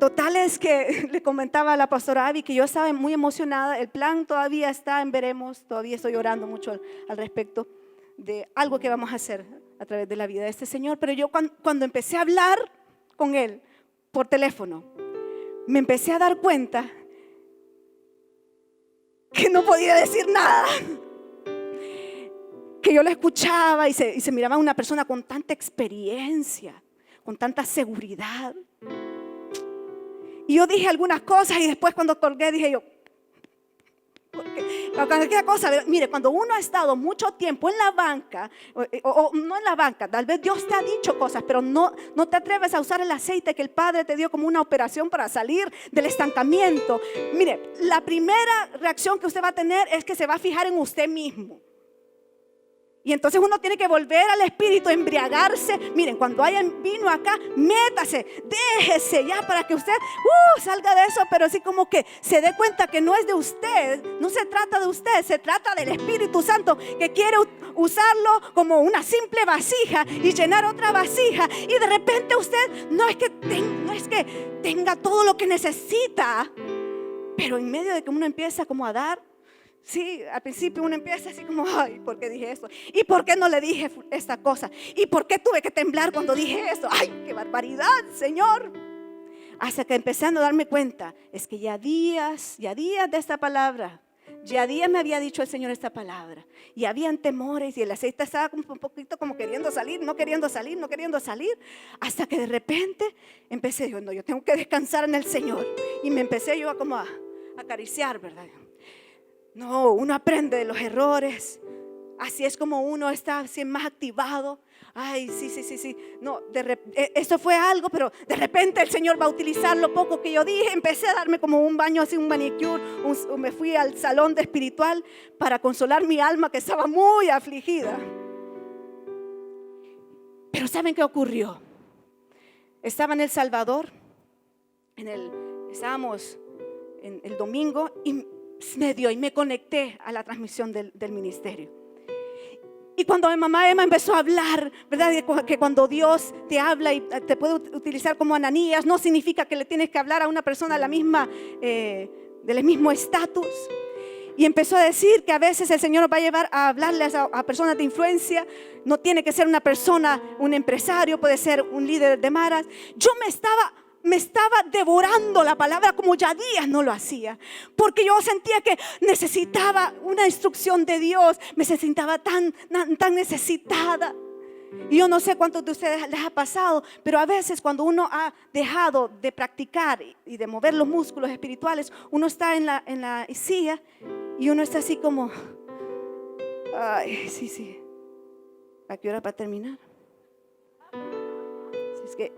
Total es que le comentaba a la pastora Abby que yo estaba muy emocionada. El plan todavía está en veremos. Todavía estoy orando mucho al respecto de algo que vamos a hacer a través de la vida de este señor. Pero yo cuando empecé a hablar con él por teléfono, me empecé a dar cuenta que no podía decir nada. Que yo lo escuchaba y se miraba una persona con tanta experiencia, con tanta seguridad. Y yo dije algunas cosas y después cuando colgué dije yo, cualquier cosa, mire, cuando uno ha estado mucho tiempo en la banca, o no en la banca, tal vez Dios te ha dicho cosas, pero no te atreves a usar el aceite que el Padre te dio como una operación para salir del estancamiento. Mire, la primera reacción que usted va a tener es que se va a fijar en usted mismo. Y entonces uno tiene que volver al Espíritu, embriagarse. Miren, cuando haya vino acá, métase, déjese ya para que usted salga de eso, pero así como que se dé cuenta que no es de usted, no se trata de usted, se trata del Espíritu Santo que quiere usarlo como una simple vasija y llenar otra vasija. Y de repente usted no es que tenga todo lo que necesita, pero en medio de que uno empieza como a dar. Sí, al principio uno empieza así como, ay, ¿por qué dije esto? ¿Y por qué no le dije esta cosa? ¿Y por qué tuve que temblar cuando dije esto? Ay, qué barbaridad, Señor. Hasta que empezando a darme cuenta, es que ya días de esta palabra, ya días me había dicho el Señor esta palabra. Y habían temores y el aceite estaba un poquito como queriendo salir, no queriendo salir. Hasta que de repente empecé yo, no, yo tengo que descansar en el Señor. Y me empecé yo a acariciar, ¿verdad? No, uno aprende de los errores. Así es como uno está así más activado. Ay, sí. No, esto fue algo, pero de repente el Señor va a utilizar lo poco que yo dije. Empecé a darme como un baño, así un manicure. Me fui al salón de espiritual para consolar mi alma que estaba muy afligida. Pero ¿saben qué ocurrió? Estaba en El Salvador. Estábamos en el domingo y me dio y me conecté a la transmisión del ministerio. Y cuando mi mamá Emma empezó a hablar, ¿verdad? Que cuando Dios te habla y te puede utilizar como Ananías, no significa que le tienes que hablar a una persona del mismo estatus. Y empezó a decir que a veces el Señor nos va a llevar a hablarles a personas de influencia. No tiene que ser una persona, un empresario, puede ser un líder de maras. Yo me me estaba devorando la palabra como ya días no lo hacía, porque yo sentía que necesitaba una instrucción de Dios, me sentía tan necesitada. Y yo no sé cuántos de ustedes les ha pasado, pero a veces cuando uno ha dejado de practicar y de mover los músculos espirituales, uno está en la silla y uno está así como, ay, sí, ¿a qué hora va a terminar?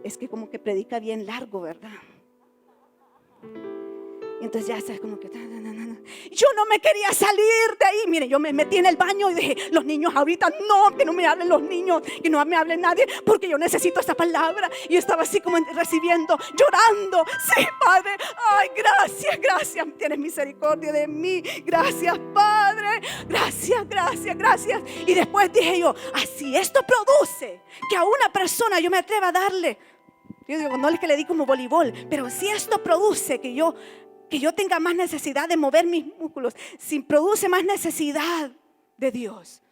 Es que como que predica bien largo, ¿verdad? Y entonces ya estás como que yo no me quería salir de ahí. Mire, yo me metí en el baño y dije, los niños ahorita no, que no me hablen los niños, que no me hable nadie, porque yo necesito esta palabra. Y yo estaba así como recibiendo, llorando. Sí, Padre, ay, gracias, tienes misericordia de mí. Gracias, Padre, gracias. Y después dije yo, así esto produce que a una persona yo me atreva a darle. Yo digo, no es que le di como voleibol, pero si esto produce que yo tenga más necesidad de mover mis músculos, si produce más necesidad de Dios,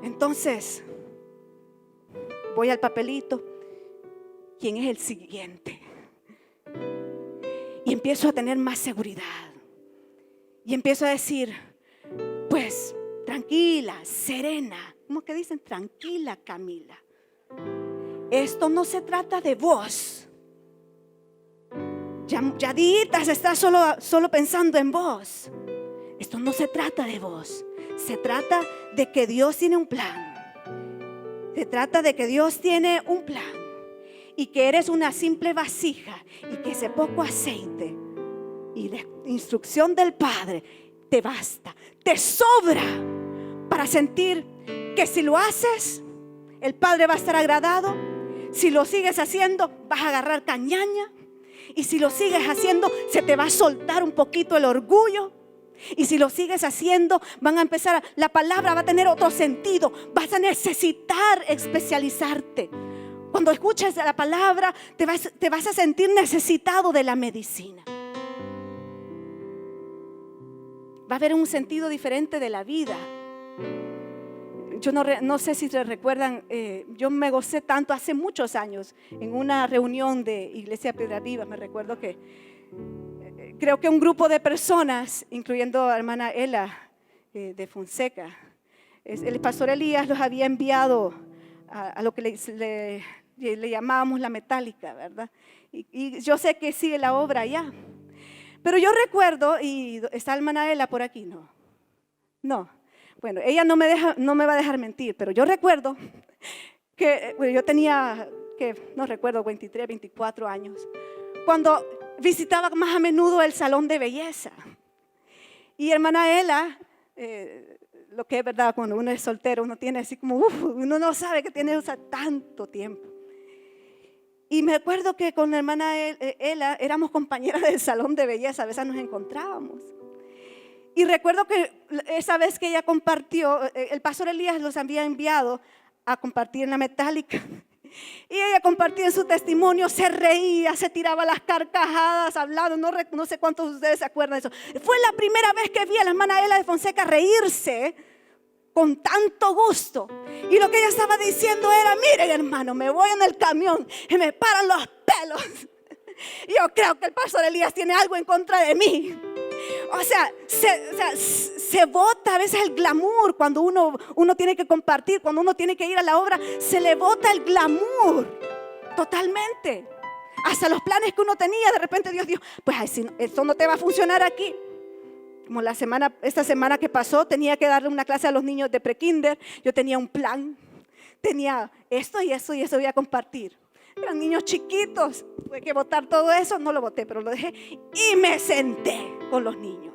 entonces voy al papelito, ¿quién es el siguiente? Y empiezo a tener más seguridad. Y empiezo a decir, pues tranquila, serena. ¿Cómo que dicen? Tranquila, Camila. Esto no se trata de vos. Ya ditas estás solo pensando en vos. Esto no se trata de vos. Se trata de que Dios tiene un plan. Se trata de que Dios tiene un plan. Y que eres una simple vasija. Y que ese poco aceite y la instrucción del Padre te basta, te sobra para sentir que si lo haces, el Padre va a estar agradado. Si lo sigues haciendo, vas a agarrar cañaña. Y si lo sigues haciendo, se te va a soltar un poquito el orgullo. Y si lo sigues haciendo, la palabra va a tener otro sentido. Vas a necesitar especializarte. Cuando escuches la palabra, te vas a sentir necesitado de la medicina. Va a haber un sentido diferente de la vida. Yo no sé si se recuerdan, yo me gocé tanto hace muchos años en una reunión de Iglesia Piedra Viva. Me recuerdo que creo que un grupo de personas, incluyendo a la hermana Ela de Fonseca, el pastor Elías los había enviado a lo que le llamábamos la metálica, ¿verdad? Y yo sé que sigue la obra allá. Pero yo recuerdo, y está la hermana Ela por aquí, no. Bueno, ella no me va a dejar mentir, pero yo recuerdo que yo tenía, no recuerdo, 23, 24 años, cuando visitaba más a menudo el salón de belleza. Y hermana Ela, lo que es verdad, cuando uno es soltero, uno tiene así como, uno no sabe que tiene tanto tiempo. Y me acuerdo que con la hermana Ela éramos compañeras del salón de belleza, a veces nos encontrábamos. Y recuerdo que esa vez que ella compartió, el pastor Elías los había enviado a compartir en la metálica. Y ella compartía en su testimonio, se reía, se tiraba las carcajadas, hablando, no sé cuántos de ustedes se acuerdan de eso. Fue la primera vez que vi a la hermana Ela de Fonseca reírse con tanto gusto. Y lo que ella estaba diciendo era, miren hermano, me voy en el camión y me paran los pelos. Yo creo que el pastor Elías tiene algo en contra de mí. O sea, se bota a veces el glamour cuando uno tiene que compartir, cuando uno tiene que ir a la obra, se le bota el glamour totalmente. Hasta los planes que uno tenía, de repente Dios dijo, pues esto no te va a funcionar aquí. Como esta semana que pasó, tenía que darle una clase a los niños de prekinder. Yo tenía un plan, tenía esto y eso voy a compartir. Eran niños chiquitos, tuve que botar todo eso, no lo boté, pero lo dejé y me senté con los niños.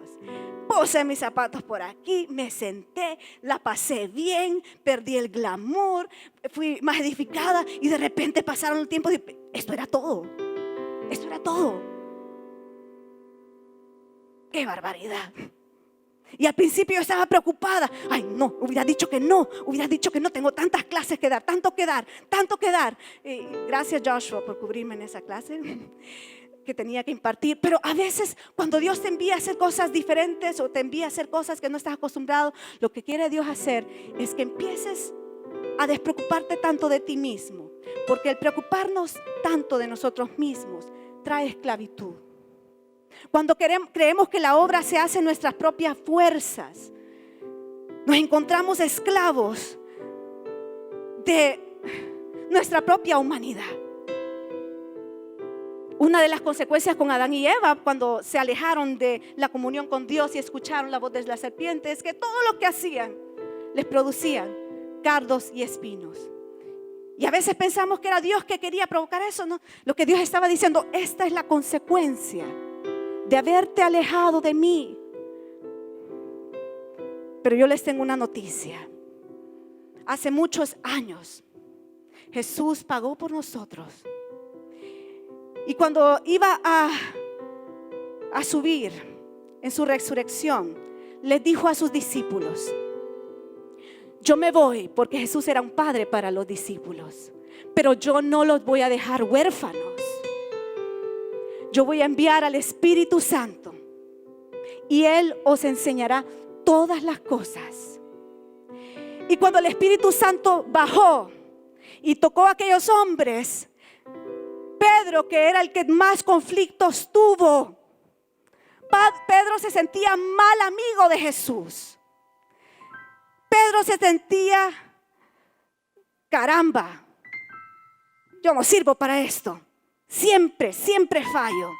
Puse mis zapatos por aquí, me senté, la pasé bien, perdí el glamour, fui más edificada y de repente pasaron el tiempo y esto era todo. ¡Qué barbaridad! Y al principio yo estaba preocupada. Ay, no, hubiera dicho que no, tengo tantas clases que dar, tanto que dar. Y gracias Joshua por cubrirme en esa clase que tenía que impartir. Pero a veces cuando Dios te envía a hacer cosas diferentes o te envía a hacer cosas que no estás acostumbrado, lo que quiere Dios hacer es que empieces a despreocuparte tanto de ti mismo Porque el preocuparnos tanto de nosotros mismos trae esclavitud. Cuando creemos que la obra se hace en nuestras propias fuerzas, nos encontramos esclavos de nuestra propia humanidad. Una de las consecuencias con Adán y Eva cuando se alejaron de la comunión con Dios y escucharon la voz de la serpiente es que todo lo que hacían les producían cardos y espinos. Y a veces pensamos que era Dios que quería provocar eso, ¿no? Lo que Dios estaba diciendo, esta es la consecuencia de haberte alejado de mí. Pero yo les tengo una noticia. Hace muchos años Jesús pagó por nosotros. Y cuando iba a subir en su resurrección, les dijo a sus discípulos: yo me voy, porque Jesús era un padre para los discípulos, pero yo no los voy a dejar huérfanos. Yo voy a enviar al Espíritu Santo y Él os enseñará todas las cosas. Y cuando el Espíritu Santo bajó y tocó a aquellos hombres, Pedro, que era el que más conflictos tuvo, Pedro se sentía mal amigo de Jesús. Pedro se sentía, caramba, yo no sirvo para esto. Siempre fallo.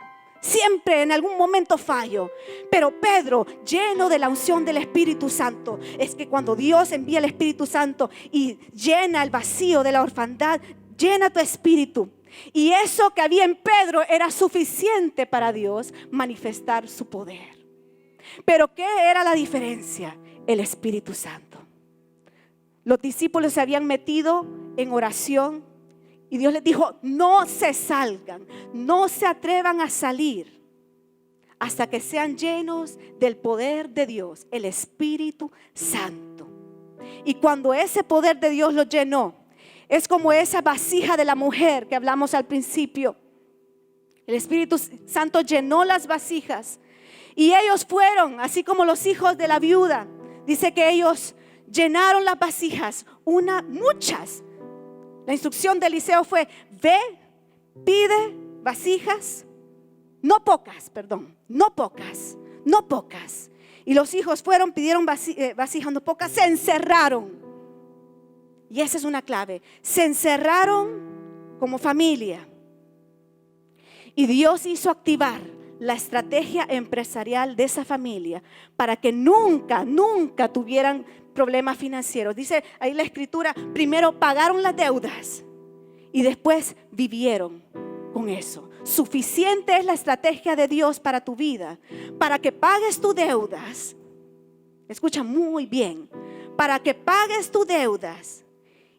Siempre en algún momento fallo. Pero Pedro, lleno de la unción del Espíritu Santo, es que cuando Dios envía el Espíritu Santo y llena el vacío de la orfandad, llena tu espíritu. Y eso que había en Pedro era suficiente para Dios manifestar su poder. Pero ¿qué era la diferencia? El Espíritu Santo. Los discípulos se habían metido en oración y Dios les dijo: no se salgan, no se atrevan a salir hasta que sean llenos del poder de Dios, el Espíritu Santo. Y cuando ese poder de Dios los llenó, es como esa vasija de la mujer que hablamos al principio. El Espíritu Santo llenó las vasijas y ellos fueron, así como los hijos de la viuda. Dice que ellos llenaron las vasijas, muchas. La instrucción de Eliseo fue: ve, pide vasijas, no pocas. Y los hijos fueron, pidieron vasijas no pocas, se encerraron. Y esa es una clave. Se encerraron como familia. Y Dios hizo activar la estrategia empresarial de esa familia para que nunca tuvieran problemas financieros. Dice ahí la escritura, primero pagaron las deudas y después vivieron con eso. Suficiente es la estrategia de Dios para tu vida, para que pagues tus deudas. Escucha muy bien, para que pagues tus deudas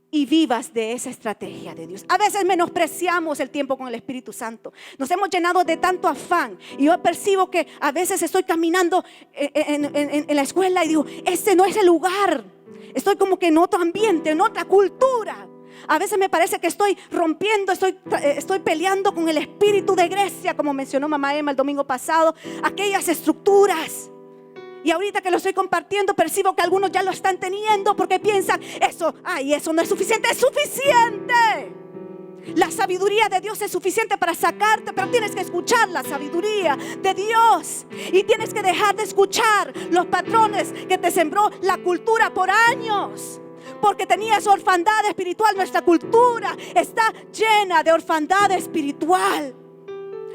y vivas de esa estrategia de Dios. A veces menospreciamos el tiempo con el Espíritu Santo. Nos hemos llenado de tanto afán. Y yo percibo que a veces estoy caminando en la escuela y digo: este no es el lugar. Estoy como que en otro ambiente, en otra cultura. A veces me parece que estoy rompiendo, estoy peleando con el espíritu de Grecia, como mencionó mamá Emma el domingo pasado. Aquellas estructuras. Y ahorita que lo estoy compartiendo, percibo que algunos ya lo están teniendo porque piensan: eso no es suficiente. Es suficiente. La sabiduría de Dios es suficiente para sacarte, pero tienes que escuchar la sabiduría de Dios. Y tienes que dejar de escuchar los patrones que te sembró la cultura por años. Porque tenías orfandad espiritual. Nuestra cultura está llena de orfandad espiritual.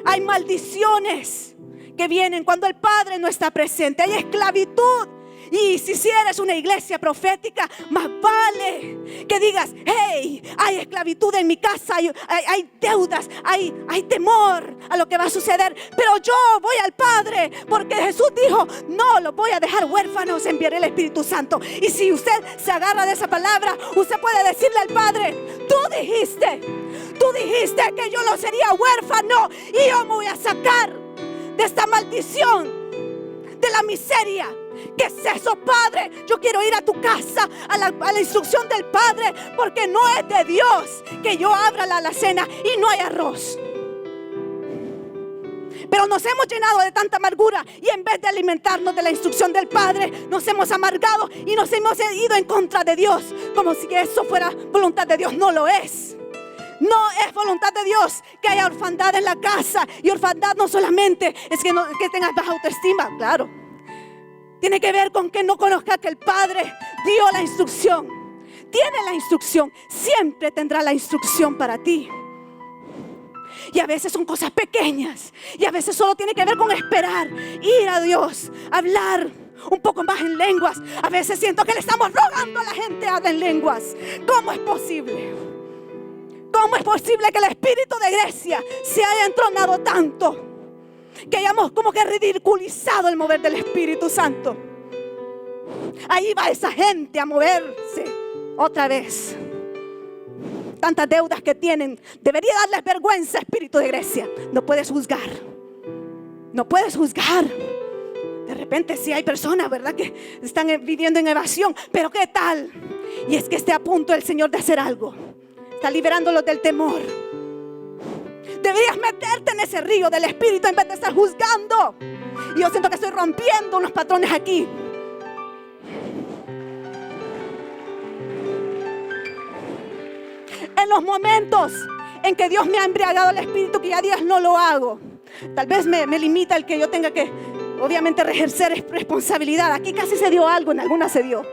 Hay maldiciones que vienen cuando el Padre no está presente. Hay esclavitud. Y si eres una iglesia profética, más vale que digas: hey, hay esclavitud en mi casa, hay deudas, hay temor a lo que va a suceder, pero yo voy al Padre, porque Jesús dijo: no los voy a dejar huérfanos, enviaré el Espíritu Santo. Y si usted se agarra de esa palabra, usted puede decirle al Padre: tú dijiste que yo no sería huérfano, y yo me voy a sacar de esta maldición, de la miseria. ¿Qué es eso, Padre? Yo quiero ir a tu casa, a la instrucción del Padre, porque no es de Dios que yo abra la alacena y no hay arroz. Pero nos hemos llenado de tanta amargura y en vez de alimentarnos de la instrucción del Padre, nos hemos amargado y nos hemos ido en contra de Dios, como si eso fuera voluntad de Dios. No lo es. No es voluntad de Dios que haya orfandad en la casa. Y orfandad no solamente es que tengas baja autoestima, claro. Tiene que ver con que no conozcas que el Padre dio la instrucción. Tiene la instrucción. Siempre tendrá la instrucción para ti. Y a veces son cosas pequeñas. Y a veces solo tiene que ver con esperar, ir a Dios, hablar un poco más en lenguas. A veces siento que le estamos rogando a la gente a hablar en lenguas. ¿Cómo es posible? ¿Cómo es posible que el espíritu de Grecia se haya entronado tanto? Que hayamos como que ridiculizado el mover del Espíritu Santo. Ahí va esa gente a moverse otra vez. Tantas deudas que tienen. Debería darles vergüenza, espíritu de Grecia. No puedes juzgar. No puedes juzgar. De repente sí hay personas, ¿verdad?, que están viviendo en evasión. Pero ¿qué tal? Y es que esté a punto el Señor de hacer algo. Está liberándolos del temor. Deberías meterte en ese río del Espíritu en vez de estar juzgando. Y yo siento que estoy rompiendo unos patrones aquí. En los momentos en que Dios me ha embriagado el Espíritu, que ya días no lo hago, tal vez me limita el que yo tenga que, obviamente, ejercer responsabilidad. Aquí casi se dio algo, en algunas se dio.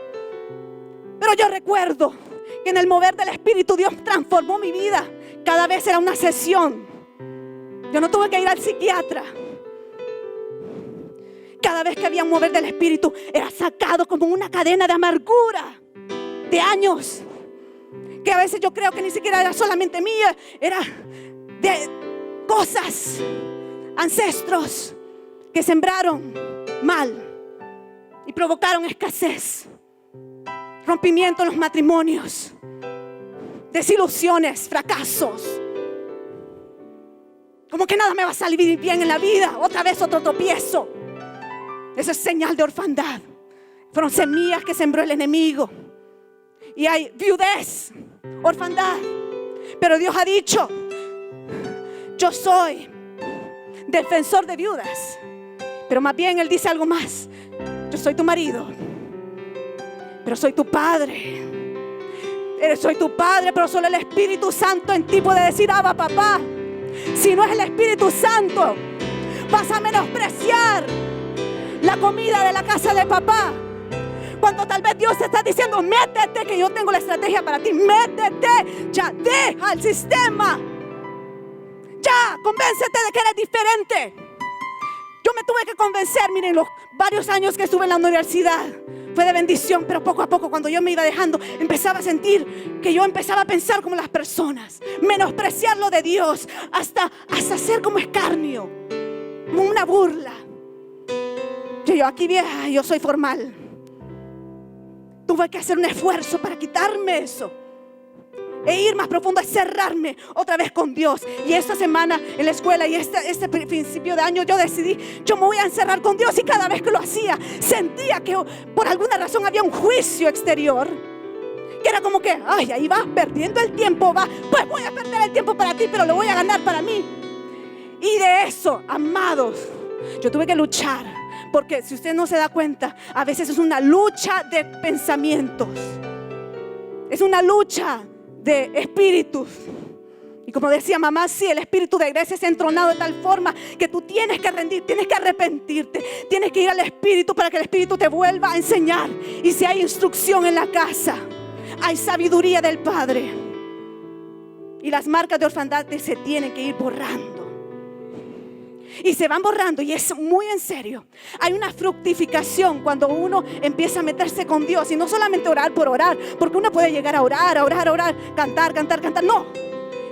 Pero yo recuerdo que en el mover del Espíritu Dios transformó mi vida. Cada vez era una sesión. Yo no tuve que ir al psiquiatra. Cada vez que había un mover del Espíritu era sacado como una cadena de amargura de años, que a veces yo creo que ni siquiera era solamente mía, era de cosas, ancestros que sembraron mal y provocaron escasez, rompimiento en los matrimonios, desilusiones, fracasos. Como que nada me va a salir bien en la vida. Otra vez otro tropiezo. Eso es señal de orfandad. Fueron semillas que sembró el enemigo. Y hay viudez, orfandad. Pero Dios ha dicho: yo soy defensor de viudas. Pero más bien Él dice algo más: yo soy tu marido, pero soy tu padre. Soy tu padre, pero solo el Espíritu Santo en ti puede decir: Abba, papá. Si no es el Espíritu Santo, vas a menospreciar la comida de la casa de papá. Cuando tal vez Dios te está diciendo: métete, que yo tengo la estrategia para ti. Métete, ya deja el sistema. Ya, convéncete de que eres diferente. Yo me tuve que convencer, miren, los varios años que estuve en la universidad. Fue de bendición, pero poco a poco, cuando yo me iba dejando, empezaba a sentir que yo empezaba a pensar como las personas, menospreciar lo de Dios, hasta ser como escarnio, como una burla. Yo aquí vieja, yo soy formal. Tuve que hacer un esfuerzo para quitarme eso e ir más profundo, a cerrarme otra vez con Dios. Y esta semana en la escuela y este principio de año yo decidí: yo me voy a encerrar con Dios. Y cada vez que lo hacía, sentía que por alguna razón había un juicio exterior, que era como que: ay, ahí vas perdiendo el tiempo, va. Pues voy a perder el tiempo para ti, pero lo voy a ganar para mí. Y de eso, amados, yo tuve que luchar. Porque si usted no se da cuenta, a veces es una lucha de pensamientos, es una lucha de espíritus. Y como decía mamá, sí, el espíritu de Grecia es entronado de tal forma que tú tienes que rendir, tienes que arrepentirte, tienes que ir al Espíritu para que el Espíritu te vuelva a enseñar. Y si hay instrucción en la casa, hay sabiduría del Padre. Y las marcas de orfandad se tienen que ir borrando. Y se van borrando, y es muy en serio. Hay una fructificación cuando uno empieza a meterse con Dios. Y no solamente orar por orar, porque uno puede llegar a orar, cantar. No,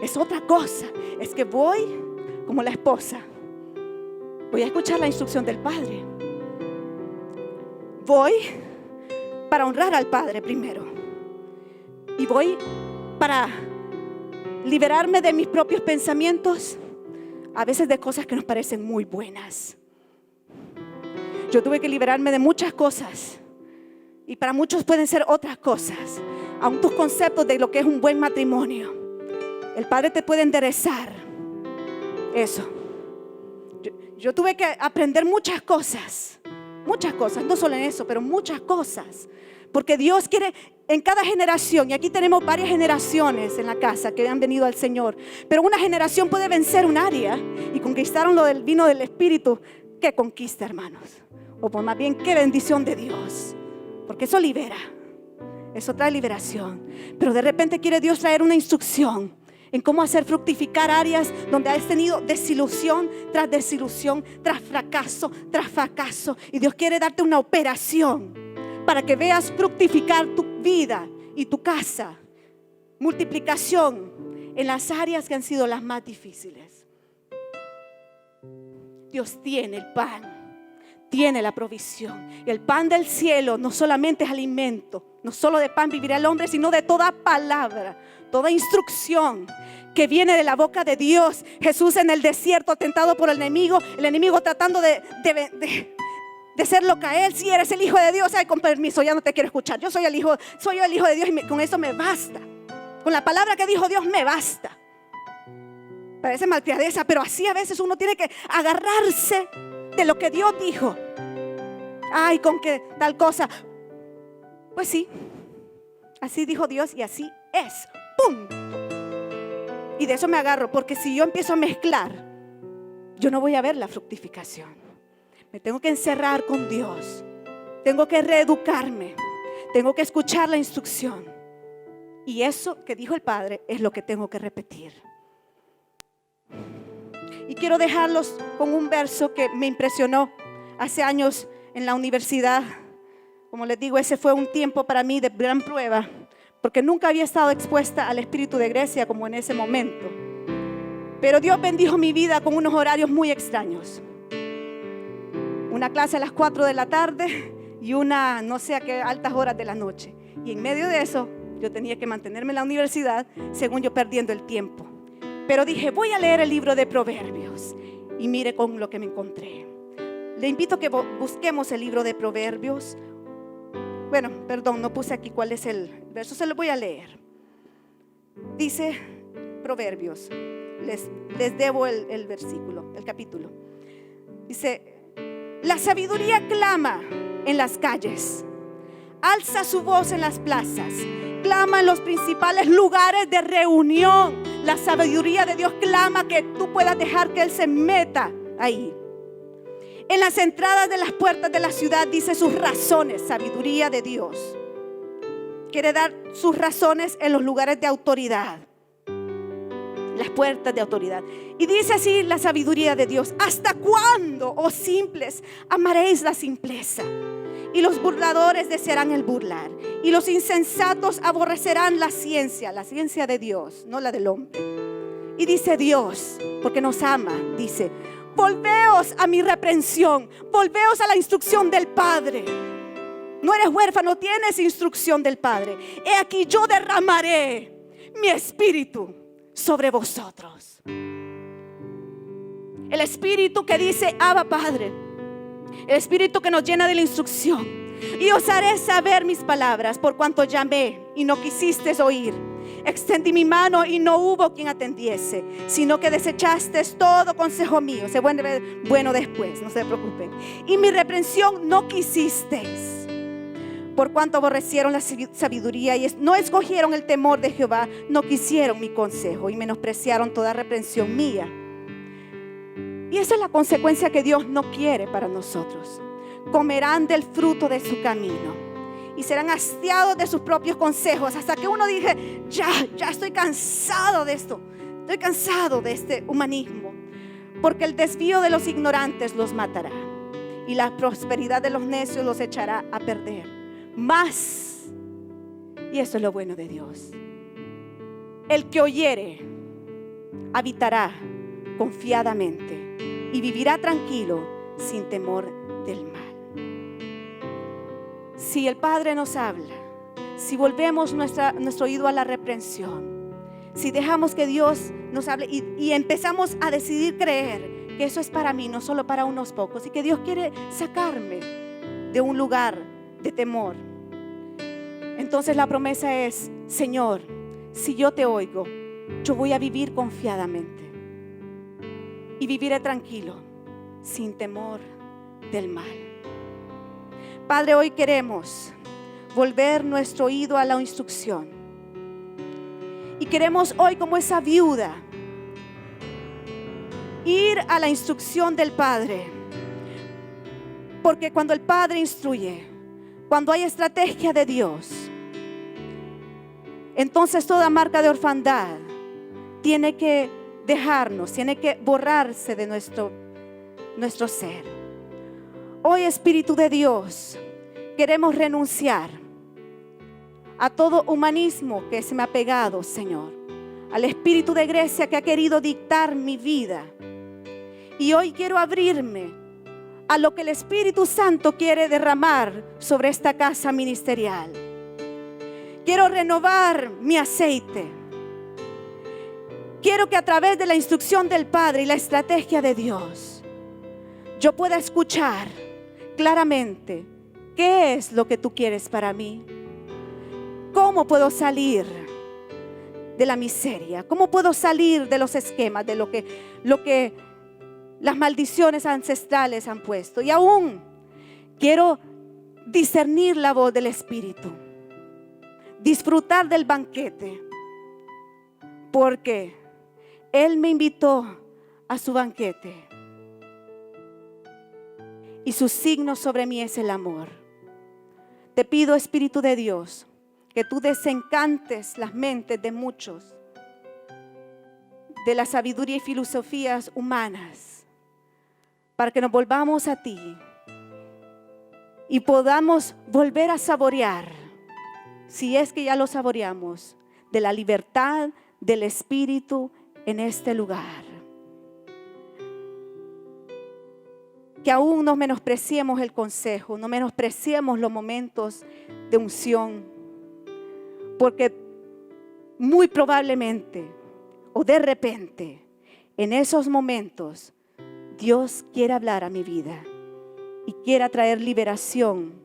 es otra cosa. Es que voy como la esposa. Voy a escuchar la instrucción del Padre. Voy para honrar al Padre primero. Y voy para liberarme de mis propios pensamientos. A veces de cosas que nos parecen muy buenas. Yo tuve que liberarme de muchas cosas. Y para muchos pueden ser otras cosas. Aún tus conceptos de lo que es un buen matrimonio. El Padre te puede enderezar eso. Yo tuve que aprender muchas cosas. Muchas cosas, no solo en eso, pero muchas cosas. Porque Dios quiere en cada generación, y aquí tenemos varias generaciones en la casa que han venido al Señor, pero una generación puede vencer un área y conquistaron lo del vino del Espíritu. ¿Qué conquista, hermanos? O por más bien, qué bendición de Dios, porque eso libera, eso trae liberación. Pero de repente quiere Dios traer una instrucción en cómo hacer fructificar áreas donde has tenido desilusión, tras fracaso, tras fracaso. Y Dios quiere darte una operación para que veas fructificar tu vida y tu casa. Multiplicación en las áreas que han sido las más difíciles. Dios tiene el pan, tiene la provisión. Y el pan del cielo no solamente es alimento, no solo de pan vivirá el hombre, sino de toda palabra, toda instrucción que viene de la boca de Dios. Jesús en el desierto, tentado por el enemigo tratando de hacerlo caer. Si eres el Hijo de Dios, ay, con permiso, ya no te quiero escuchar. Yo soy el Hijo de Dios y con eso me basta. Con la palabra que dijo Dios me basta. Parece malcriadeza, pero así a veces uno tiene que agarrarse de lo que Dios dijo. Ay, con que tal cosa. Pues sí, así dijo Dios y así es. ¡Pum! Y de eso me agarro, porque si yo empiezo a mezclar, yo no voy a ver la fructificación. Me tengo que encerrar con Dios. Tengo que reeducarme. Tengo que escuchar la instrucción. Y eso que dijo el Padre es lo que tengo que repetir. Y quiero dejarlos con un verso que me impresionó hace años en la universidad. Como les digo, ese fue un tiempo para mí de gran prueba, porque nunca había estado expuesta al espíritu de Grecia como en ese momento. Pero Dios bendijo mi vida con unos horarios muy extraños. Una clase a las 4 de la tarde y una no sé a qué altas horas de la noche. Y en medio de eso yo tenía que mantenerme en la universidad, según yo perdiendo el tiempo. Pero dije, voy a leer el libro de Proverbios. Y mire con lo que me encontré. Le invito a que busquemos el libro de Proverbios. Bueno, perdón, no puse aquí cuál es el verso, se lo voy a leer. Dice Proverbios, les debo el versículo, el capítulo. Dice, la sabiduría clama en las calles, alza su voz en las plazas, clama en los principales lugares de reunión. La sabiduría de Dios clama que tú puedas dejar que Él se meta ahí. En las entradas de las puertas de la ciudad dice sus razones, sabiduría de Dios. Quiere dar sus razones en los lugares de autoridad, las puertas de autoridad. Y dice así la sabiduría de Dios: ¿hasta cuándo, oh simples, amaréis la simpleza? Y los burladores desearán el burlar, y los insensatos aborrecerán la ciencia de Dios, no la del hombre. Y dice Dios, porque nos ama, dice: volveos a mi reprensión, volveos a la instrucción del Padre. No eres huérfano, tienes instrucción del Padre. He aquí yo derramaré mi espíritu sobre vosotros. El espíritu que dice Abba Padre, el espíritu que nos llena de la instrucción. Y os haré saber mis palabras, por cuanto llamé y no quisisteis oír. Extendí mi mano y no hubo quien atendiese, sino que desechasteis todo consejo mío. Se vuelve bueno después, no se preocupen. Y mi reprensión no quisisteis. Por cuanto aborrecieron la sabiduría y no escogieron el temor de Jehová, no quisieron mi consejo y menospreciaron toda reprensión mía. Y esa es la consecuencia que Dios no quiere para nosotros. Comerán del fruto de su camino y serán hastiados de sus propios consejos, hasta que uno dije, ya estoy cansado de esto, estoy cansado de este humanismo, porque el desvío de los ignorantes los matará y la prosperidad de los necios los echará a perder. Más, y esto es lo bueno de Dios, el que oyere habitará confiadamente y vivirá tranquilo sin temor del mal. Si el Padre nos habla, si volvemos nuestro oído a la reprensión, si dejamos que Dios nos hable y empezamos a decidir creer que eso es para mí, no solo para unos pocos, y que Dios quiere sacarme de un lugar de temor, entonces la promesa es: Señor, si yo te oigo, yo voy a vivir confiadamente y viviré tranquilo, sin temor del mal. Padre, hoy queremos volver nuestro oído a la instrucción. Y queremos hoy, como esa viuda, ir a la instrucción del Padre. Porque cuando el Padre instruye, cuando hay estrategia de Dios, entonces toda marca de orfandad tiene que dejarnos, tiene que borrarse de nuestro ser. Hoy, Espíritu de Dios, queremos renunciar a todo humanismo que se me ha pegado, Señor, al espíritu de Grecia que ha querido dictar mi vida. Y hoy quiero abrirme a lo que el Espíritu Santo quiere derramar sobre esta casa ministerial. Quiero renovar mi aceite. Quiero que a través de la instrucción del Padre y la estrategia de Dios, yo pueda escuchar claramente qué es lo que tú quieres para mí. ¿Cómo puedo salir de la miseria? ¿Cómo puedo salir de los esquemas, de lo que las maldiciones ancestrales han puesto? Y aún quiero discernir la voz del Espíritu, disfrutar del banquete, porque Él me invitó a su banquete y su signo sobre mí es el amor. Te pido, Espíritu de Dios, que tú desencantes las mentes de muchos de la sabiduría y filosofías humanas, para que nos volvamos a ti y podamos volver a saborear, si es que ya lo saboreamos, de la libertad del Espíritu en este lugar. Que aún no menospreciemos el consejo, no menospreciemos los momentos de unción, porque muy probablemente o de repente en esos momentos Dios quiere hablar a mi vida y quiere traer liberación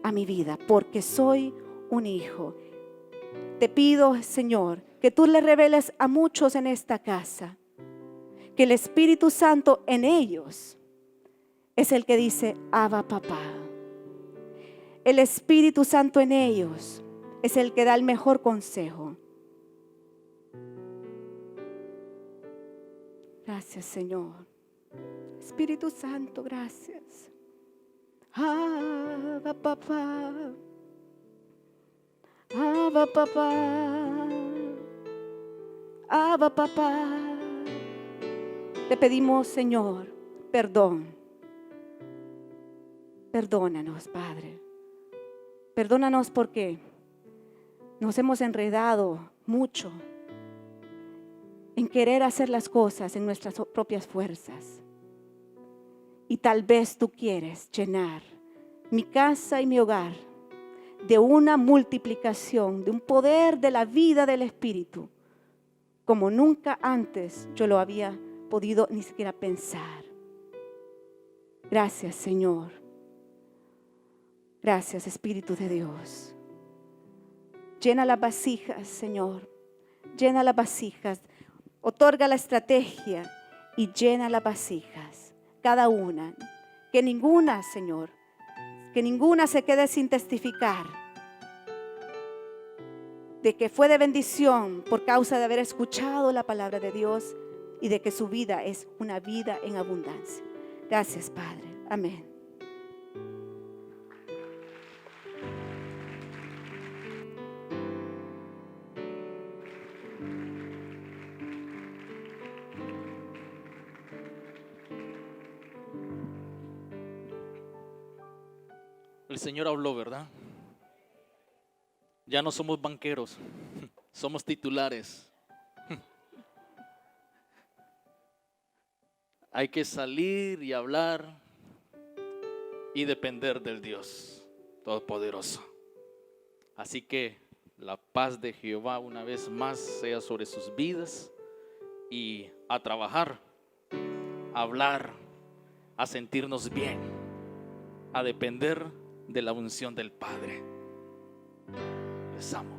a mi vida, porque soy un hijo. Te pido, Señor, que tú le reveles a muchos en esta casa que el Espíritu Santo en ellos es el que dice Abba, papá. El Espíritu Santo en ellos es el que da el mejor consejo. Gracias, Señor. Espíritu Santo, gracias. Abba, papá. Abba, papá. Abba, papá. Te pedimos, Señor, perdón. Perdónanos, Padre. Perdónanos porque nos hemos enredado mucho en querer hacer las cosas en nuestras propias fuerzas. Y tal vez tú quieres llenar mi casa y mi hogar de una multiplicación, de un poder de la vida del Espíritu, como nunca antes yo lo había podido ni siquiera pensar. Gracias, Señor. Gracias, Espíritu de Dios. Llena las vasijas, Señor. Llena las vasijas. Otorga la estrategia y llena las vasijas. Cada una. Que ninguna, Señor, que ninguna se quede sin testificar de que fue de bendición por causa de haber escuchado la palabra de Dios y de que su vida es una vida en abundancia. Gracias, Padre. Amén. El Señor habló, ¿verdad? Ya no somos banqueros, somos titulares. Hay que salir y hablar y depender del Dios Todopoderoso. Así que la paz de Jehová una vez más sea sobre sus vidas y a trabajar, a hablar, a sentirnos bien, a depender de la unción del Padre. Les amo.